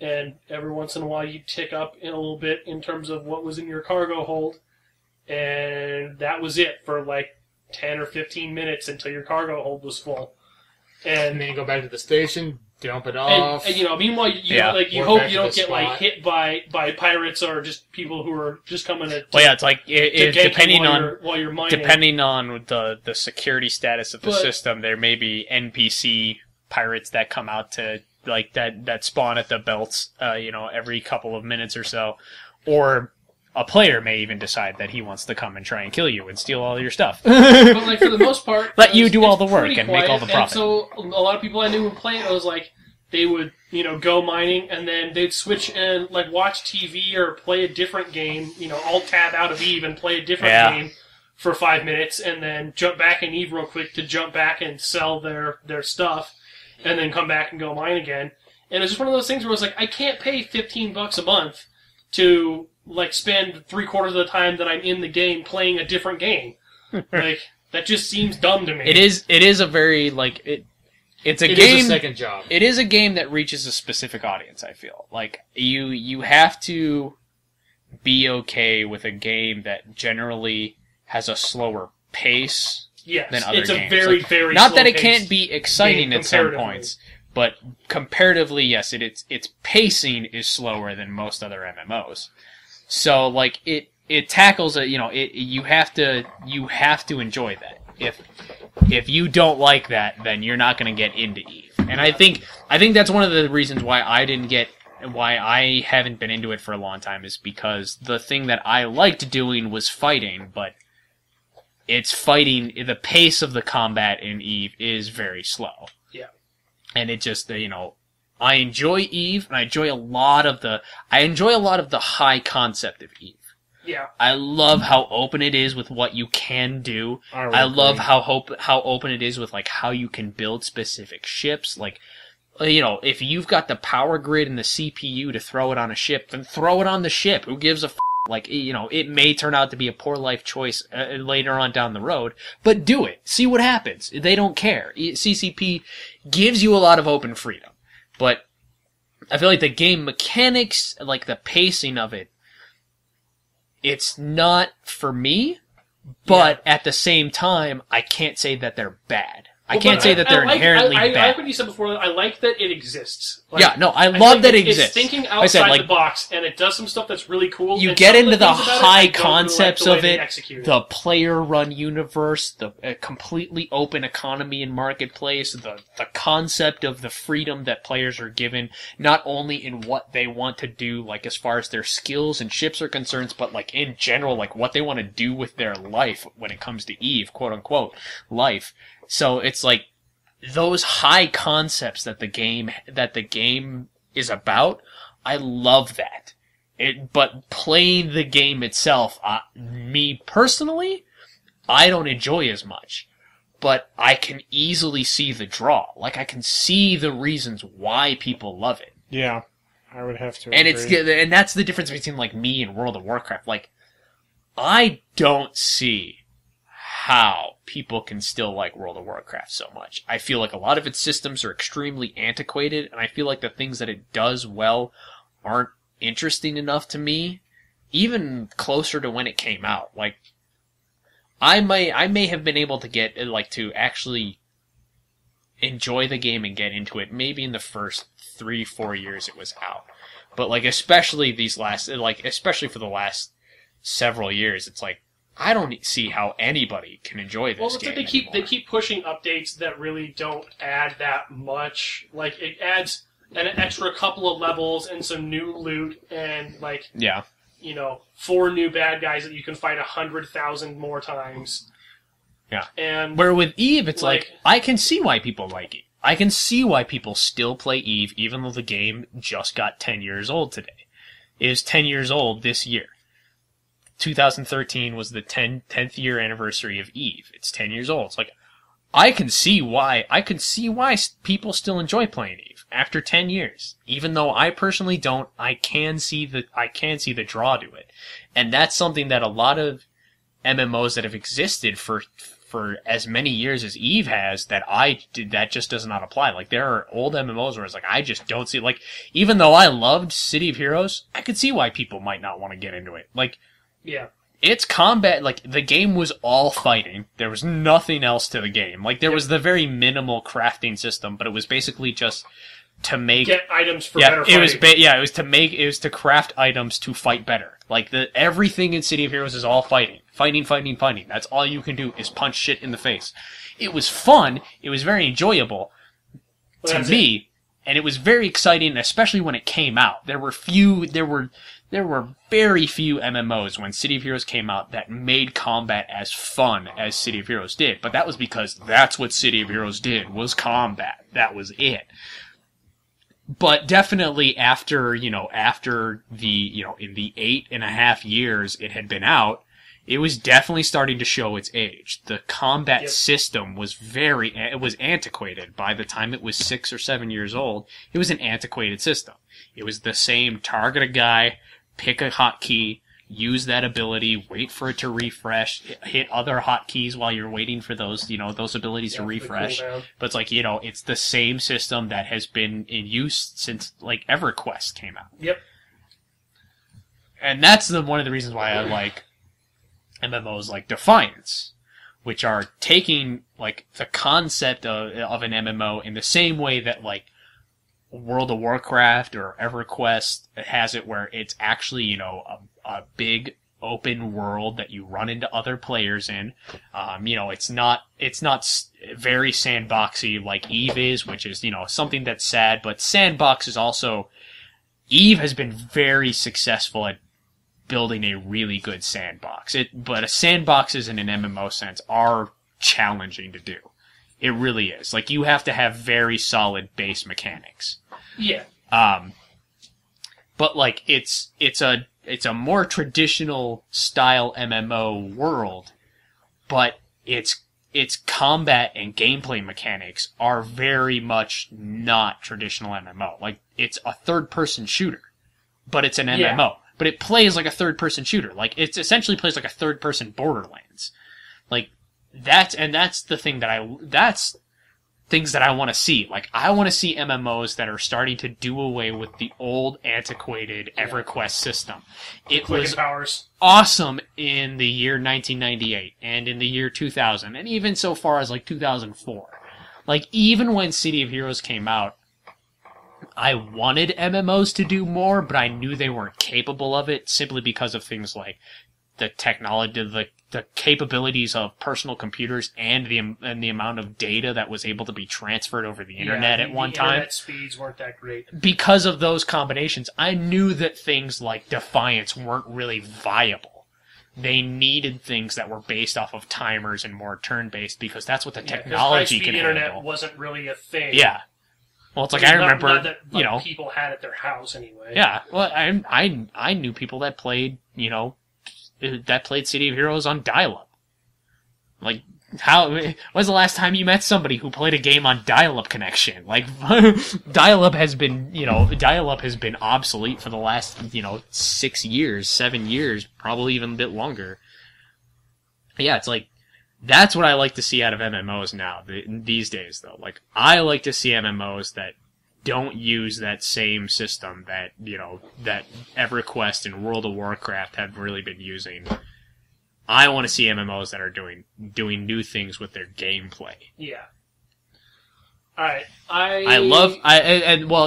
And every once in a while you'd tick up in a little bit in terms of what was in your cargo hold. And that was it for like 10 or 15 minutes until your cargo hold was full. And then you go back to the station, dump it off. And meanwhile, you hope you don't get like hit by pirates or just people who are just coming to. Well, yeah, it's like depending while you're mining. Depending on the security status of the system, there may be NPC pirates that come out to like that spawn at the belts, every couple of minutes or so, or a player may even decide that he wants to come and try and kill you and steal all your stuff. But like for the most part, let you do all the work and make all the profit. And so a lot of people I knew who played it was like they would go mining and then they'd switch and like watch TV or play a different game. Alt tab out of EVE and play a different game for 5 minutes and then jump back in EVE real quick to jump back and sell their stuff and then come back and go mine again. And it's just one of those things where it's like I can't pay $15 a month to like spend 3/4 of the time that I'm in the game playing a different game. Like that just seems dumb to me. It is a very like it's a game. It is a second job. It is a game that reaches a specific audience. I feel like you have to be okay with a game that generally has a slower pace than other games. It's a very very not slow that it can't be exciting at some points, but comparatively, yes, its pacing is slower than most other MMOs. So like it tackles it. You have to enjoy that. If you don't like that, then you're not going to get into EVE. And I think that's one of the reasons why I haven't been into it for a long time is because the thing that I liked doing was fighting, but it's fighting. The pace of the combat in EVE is very slow. Yeah. And it just I enjoy EVE, and I enjoy a lot of the high concept of EVE. Yeah. I love how open it is with what you can do. I love how open it is with like how you can build specific ships. Like, if you've got the power grid and the CPU to throw it on a ship, then throw it on the ship. Who gives a f***? Like, it may turn out to be a poor life choice later on down the road, but do it. See what happens. They don't care. CCP gives you a lot of open freedom. But I feel like the game mechanics, like the pacing of it, it's not for me, but at the same time, I can't say that they're bad. I can't say that they're inherently bad. I like what you said before. I like that it exists. Like, I love that it exists. It's thinking outside the box, and it does some stuff that's really cool. You get into the high concepts of it, the player-run universe, the completely open economy and marketplace, the concept of the freedom that players are given, not only in what they want to do, like as far as their skills and ships are concerned, but like in general, like what they want to do with their life when it comes to EVE, quote-unquote, life. So it's like those high concepts that the game is about. I love that. But playing the game itself, me personally, I don't enjoy as much. But I can easily see the draw. Like I can see the reasons why people love it. Yeah, I would have to. And agree. And that's the difference between like me and World of Warcraft. Like I don't see how people can still like World of Warcraft so much. I feel like a lot of its systems are extremely antiquated, and I feel like the things that it does well aren't interesting enough to me, even closer to when it came out. Like, I may have been able to get, like, to actually enjoy the game and get into it maybe in the first 3-4 years it was out. But, like, especially for the last several years, it's like, I don't see how anybody can enjoy this well, game they keep pushing updates that really don't add that much. Like, it adds an extra couple of levels and some new loot and, like, 4 new bad guys that you can fight 100,000 more times. Yeah. And where with Eve, it's like, I can see why people like it. I can see why people still play Eve, even though the game just got 10 years old today. It is 10 years old this year. 2013 was the 10th year anniversary of Eve. It's 10 years old. It's like, I can see why people still enjoy playing Eve after 10 years. Even though I personally don't, I can see the draw to it. And that's something that a lot of MMOs that have existed for as many years as Eve has, that just does not apply. Like, there are old MMOs where it's like, I just don't see, like, even though I loved City of Heroes, I could see why people might not want to get into it. Like, yeah. It's combat, like, the game was all fighting. There was nothing else to the game. Like, there was the very minimal crafting system, but it was basically just to get items for better fighting. It was to craft items to fight better. Like, everything in City of Heroes is all fighting. Fighting. That's all you can do is punch shit in the face. It was fun. It was very enjoyable to me, and it was very exciting, especially when it came out. There were very few MMOs when City of Heroes came out that made combat as fun as City of Heroes did. But that was because that's what City of Heroes did, was combat. That was it. But definitely after the, in the 8.5 years it had been out, it was definitely starting to show its age. The combat system was it was antiquated. By the time it was 6 or 7 years old, it was an antiquated system. It was the same: target a guy, pick a hotkey, use that ability, wait for it to refresh, hit other hotkeys while you're waiting for those, those abilities to refresh. But it's like, it's the same system that has been in use since, like, EverQuest came out. Yep. And that's one of the reasons why I like MMOs like Defiance, which are taking, like, the concept of an MMO in the same way that, like, World of Warcraft or EverQuest has it, where it's actually, a big open world that you run into other players in. It's not very sandboxy like Eve is, which is, something that's sad, but sandbox is also, Eve has been very successful at building a really good sandbox. But a sandboxes in an MMO sense are challenging to do. It really is. Like, you have to have very solid base mechanics. Yeah. But, like, it's a more traditional style MMO world, but its combat and gameplay mechanics are very much not traditional MMO. Like, it's a third-person shooter, but it's an MMO. Yeah. But it plays like a third-person shooter. Like, it essentially plays like a third-person Borderlands. Like, that's the thing that's things that I want to see. Like, I want to see MMOs that are starting to do away with the old, antiquated EverQuest system. It was awesome in the year 1998 and in the year 2000, and even so far as, like, 2004. Like, even when City of Heroes came out, I wanted MMOs to do more, but I knew they weren't capable of it simply because of things like the technology, the capabilities of personal computers and the amount of data that was able to be transferred over the internet at one time. Internet speeds weren't that great. Because of those combinations, I knew that things like Defiance weren't really viable. They needed things that were based off of timers and more turn-based, because that's what the technology can handle. Internet wasn't really a thing. Yeah. Well, it's like, I remember, not that, people had at their house anyway. Yeah. Well, I knew people that played, that played City of Heroes on dial-up. Like, when's the last time you met somebody who played a game on dial-up connection? Like, dial-up has been obsolete for the last, 6 years, 7 years, probably even a bit longer. Yeah, it's like, that's what I like to see out of MMOs now, these days, though. Like, I like to see MMOs that don't use that same system that, that EverQuest and World of Warcraft have really been using. I want to see MMOs that are doing new things with their gameplay. Yeah. Alright,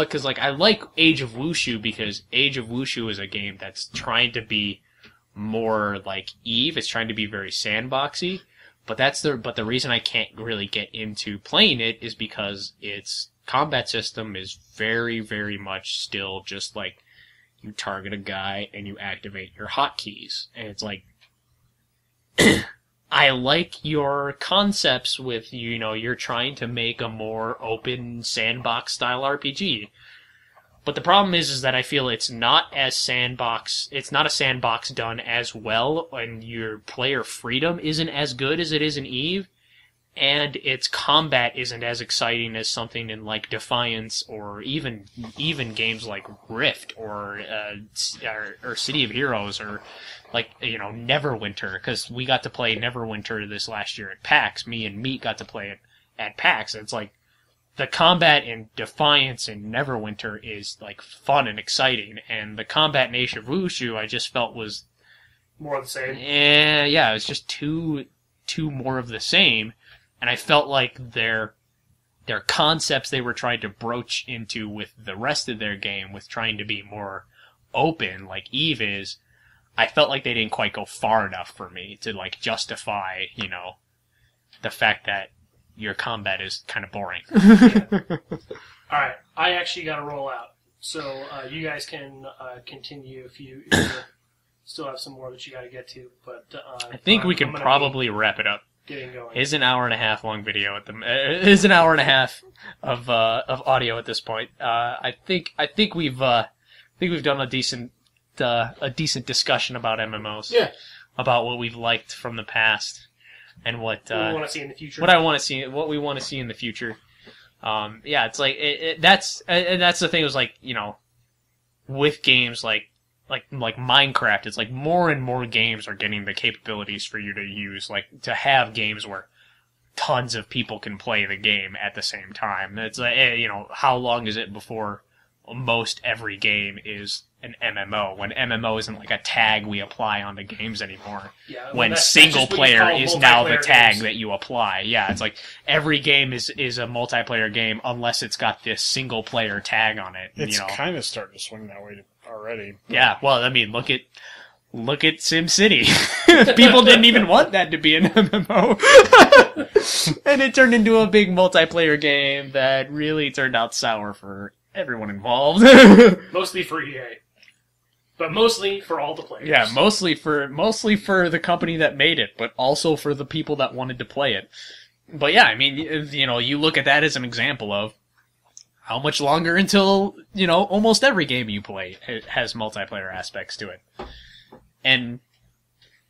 because, like, I like Age of Wushu, because Age of Wushu is a game that's trying to be more like Eve. It's trying to be very sandboxy. But the reason I can't really get into playing it is because its combat system is very, very much still just like you target a guy and you activate your hotkeys. And it's like, I like your concepts with, you're trying to make a more open sandbox style RPG. But the problem is that I feel it's not a sandbox done as well, and your player freedom isn't as good as it is in Eve, and its combat isn't as exciting as something in like Defiance or even games like Rift or City of Heroes or like Neverwinter, because we got to play Neverwinter this last year at PAX. Me and Meat got to play it at PAX. It's like the combat in Defiance and Neverwinter is like fun and exciting, and the combat in Age of Wushu I just felt was more of the same. Yeah, it was just too more of the same. And I felt like their concepts they were trying to broach into with the rest of their game, with trying to be more open like Eve is, I felt like they didn't quite go far enough for me to like justify, the fact that your combat is kind of boring. Alright, I actually got to roll out. So you guys can continue if you still have some more that you got to get to. But I think we can probably wrap it up. Getting going. It's an hour and a half long video at is an hour and a half of audio at this point. I think we've done a decent discussion about MMOs. Yeah. About what we've liked from the past and what we want to see in the future. What we want to see in the future. Yeah, it's like that's the thing. It was like with games like Minecraft, it's like more and more games are getting the capabilities for you to use, like to have games where tons of people can play the game at the same time. It's like, how long is it before most every game is an MMO? When MMO isn't like a tag we apply onto games anymore. Yeah, when single player is now the tag games that you apply. Yeah, it's like every game is a multiplayer game unless it's got this single player tag on it. It's kind of starting to swing that way already. Yeah, well, I mean, look at SimCity. People didn't even want that to be an MMO. And it turned into a big multiplayer game that really turned out sour for everyone involved. Mostly for EA. But mostly for all the players. Yeah, mostly for the company that made it, but also for the people that wanted to play it. But yeah, I mean, you look at that as an example of how much longer until, almost every game you play has multiplayer aspects to it. And,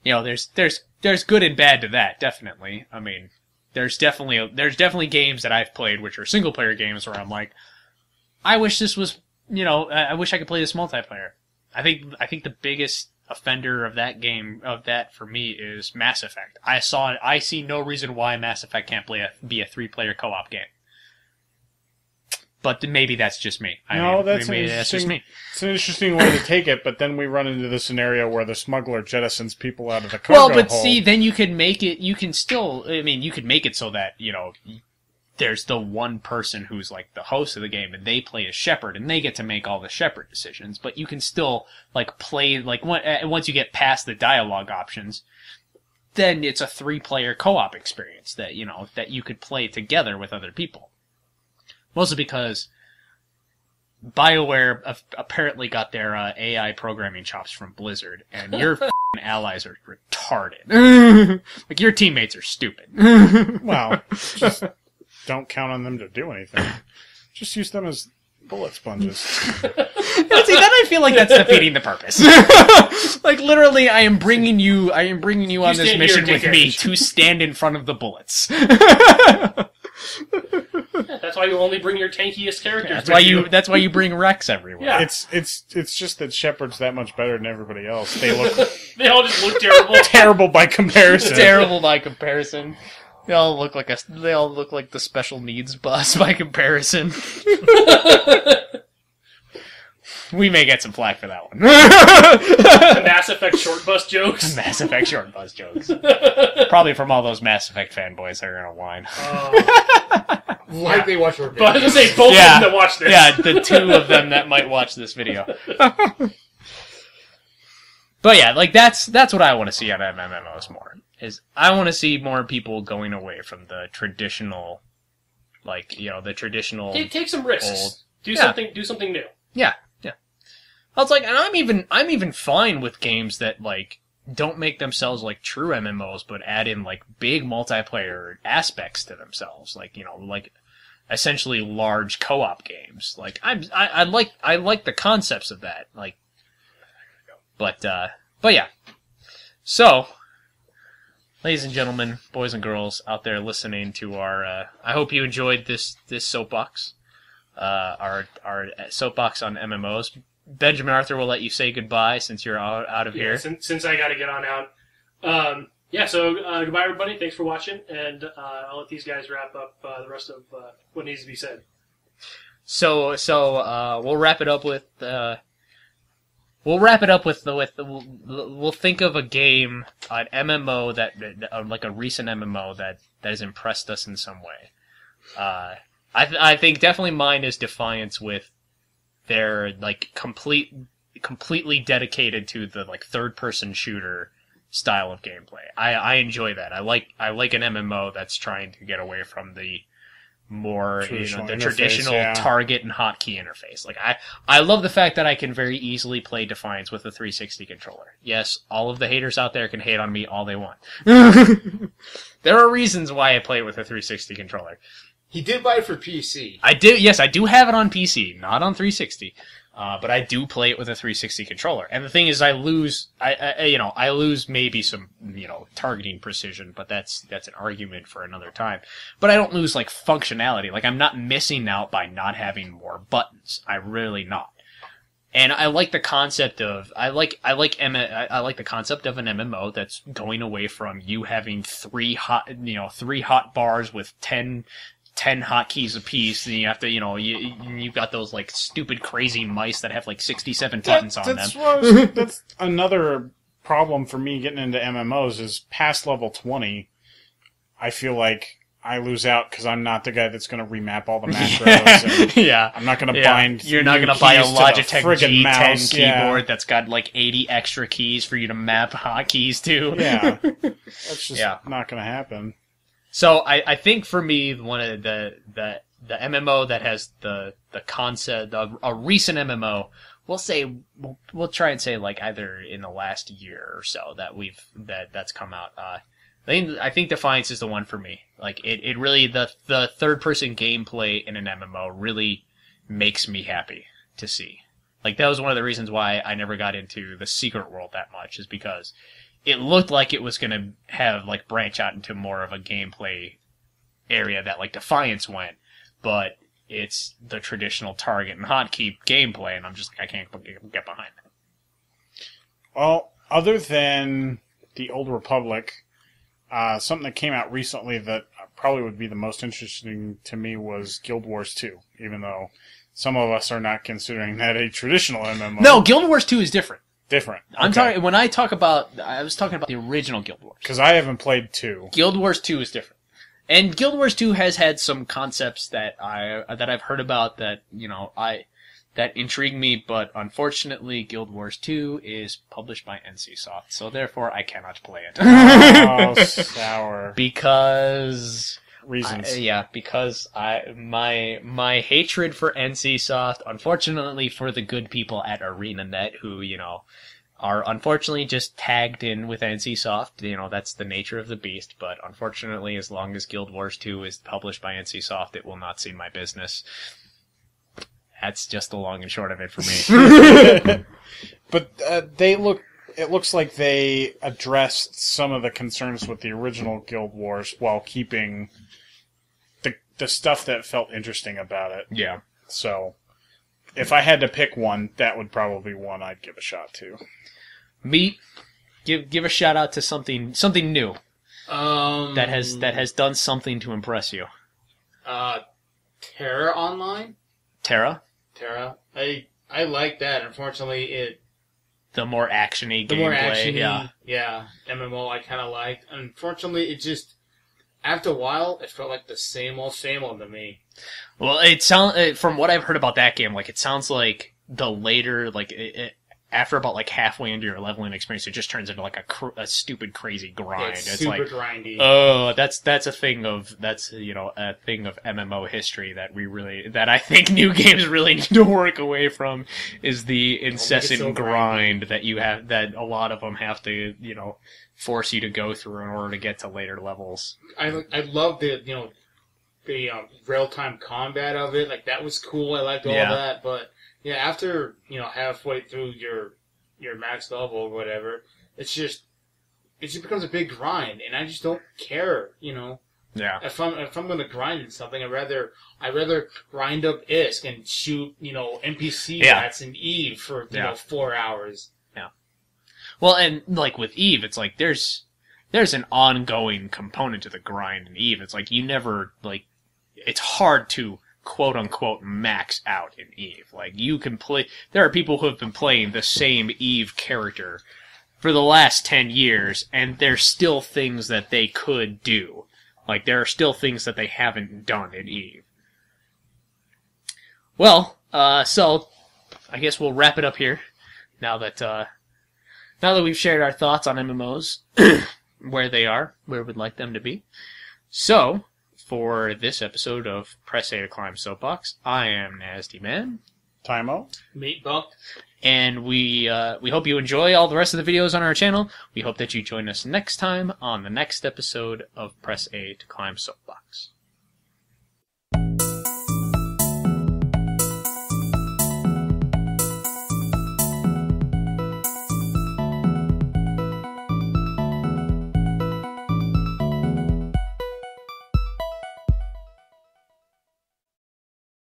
there's good and bad to that, definitely. I mean, there's definitely games that I've played which are single player games where I'm like, I wish this was, I wish I could play this multiplayer. I think the biggest offender of that for me is Mass Effect. I see no reason why Mass Effect can't be a 3-player co-op game. But maybe that's just me. That's just me. It's an interesting way to take it, but then we run into the scenario where the smuggler jettisons people out of the cargo hold. See, then you can make it, you could make it so that, there's the one person who's like the host of the game and they play as Shepard and they get to make all the Shepard decisions, but you can still play, once you get past the dialogue options, then it's a 3-player co-op experience that, that you could play together with other people. Mostly because BioWare apparently got their AI programming chops from Blizzard, and your allies are retarded. Your teammates are stupid. Well, just don't count on them to do anything. Just use them as bullet sponges. See, then I feel like that's defeating the purpose. Literally, I am bringing you on this mission with me to stand in front of the bullets. That's why you only bring your tankiest characters. That's why you bring Rex everywhere. Yeah. It's just that Shepard's that much better than everybody else. They all just look terrible. Terrible by comparison. Terrible by comparison. They all look like the special needs bus by comparison. We may get some flack for that one. The Mass Effect short bus jokes. Mass Effect short bus jokes. Probably from all those Mass Effect fanboys that are gonna whine. Like they watch our video. But I was gonna say both of them that watch this. Yeah, the 2 of them that might watch this video. But yeah, like that's what I want to see out of MMOs more. Is I want to see more people going away from the traditional, like the traditional. Take some risks. Old, do something new. Yeah. I was like, and I'm even fine with games that like don't make themselves like true MMOs, but add in like big multiplayer aspects to themselves, like like essentially large co-op games. Like I like the concepts of that, like. But yeah. So, ladies and gentlemen, boys and girls out there listening to our, I hope you enjoyed this soapbox, our soapbox on MMOs. Benjamin Arthur will let you say goodbye since you're out of here. Since I got to get on out. So goodbye everybody. Thanks for watching, and I'll let these guys wrap up the rest of what needs to be said. So we'll wrap it up with. We'll think of a game, an MMO that like a recent MMO that has impressed us in some way. I think definitely mine is Defiance with their like completely dedicated to the like third person shooter style of gameplay. I enjoy that. I like an MMO that's trying to get away from the more traditional target and hotkey interface. Like I love the fact that I can very easily play Defiance with a 360 controller. Yes, all of the haters out there can hate on me all they want. There are reasons why I play with a 360 controller. He did buy it for PC. I did. Yes, I do have it on PC, not on 360. But I do play it with a 360 controller. And the thing is, I lose maybe some, targeting precision, but that's an argument for another time. But I don't lose, like, functionality. Like, I'm not missing out by not having more buttons. I'm really not. And I like the concept of, I like the concept of an MMO that's going away from you having three hot bars with 10 hotkeys a piece, and you have to, you've got those like stupid crazy mice that have like 67 buttons on them. That's another problem for me getting into MMOs is past level 20, I feel like I lose out because I'm not the guy that's going to remap all the macros. And I'm not going to bind. You're not going to buy a Logitech G10 keyboard that's got like 80 extra keys for you to map hotkeys to. Yeah, that's just not going to happen. So I think for me, one of the MMO that has the concept of a recent MMO, we'll try and say like either in the last year or so that's come out. I think Defiance is the one for me. Like it really the third person gameplay in an MMO really makes me happy to see. Like that was one of the reasons why I never got into the Secret World that much, is because it looked like it was going to have, like, branch out into more of a gameplay area that, like, Defiance went, but it's the traditional target and hotkey gameplay, and I'm just like, I can't get behind that. Well, other than the Old Republic, something that came out recently that probably would be the most interesting to me was Guild Wars 2, even though some of us are not considering that a traditional MMO. No, Guild Wars 2 is different. I'm talking when I was talking about the original Guild Wars. Because I haven't played 2. Guild Wars 2 is different. And Guild Wars 2 has had some concepts that I've heard about that, that intrigue me, but unfortunately Guild Wars 2 is published by NCSoft, so therefore I cannot play it. Oh, sour. Because reasons. Because my hatred for NCSoft, unfortunately for the good people at ArenaNet who, are unfortunately just tagged in with NCSoft. That's the nature of the beast, but unfortunately as long as Guild Wars 2 is published by NCSoft, it will not see my business. That's just the long and short of it for me. But it looks like they addressed some of the concerns with the original Guild Wars while keeping the stuff that felt interesting about it. Yeah. So, if I had to pick one, that would probably be one I'd give a shot to. Meat, give a shout out to something new. That has done something to impress you. Terra Online? Terra? I like that. Unfortunately, the more actiony gameplay. The more actiony, yeah. MMO I kind of liked. Unfortunately, it just, after a while, it felt like the same old to me. Well, from what I've heard about that game, like it sounds like the later, like after about like halfway into your leveling experience, it just turns into like a stupid crazy grind. It's It's super like, grindy. oh, that's a thing of a thing of MMO history that I think new games really need to work away from, is the incessant so grind that you have, that a lot of them have to force you to go through in order to get to later levels. I love the real time combat of it. Like, that was cool. I liked all that, but yeah, after halfway through your max level or whatever, it just becomes a big grind, and I just don't care. Yeah. If I'm gonna grind in something, I'd rather grind up ISK and shoot NPC rats in Eve for 4 hours. Yeah. Well, and like with Eve, it's like there's an ongoing component to the grind in Eve. It's like you never it's hard to quote unquote max out in Eve. Like, you can play. There are people who have been playing the same Eve character for the last 10 years, and there's still things that they could do. Like, there are still things that they haven't done in Eve. Well, so I guess we'll wrap it up here. Now that we've shared our thoughts on MMOs, where they are, where we'd like them to be. So, for this episode of Press A to Climb Soapbox, I am NazTMann. Tymo. Meatbunkt. And we hope you enjoy all the rest of the videos on our channel. We hope that you join us next time on the next episode of Press A to Climb Soapbox.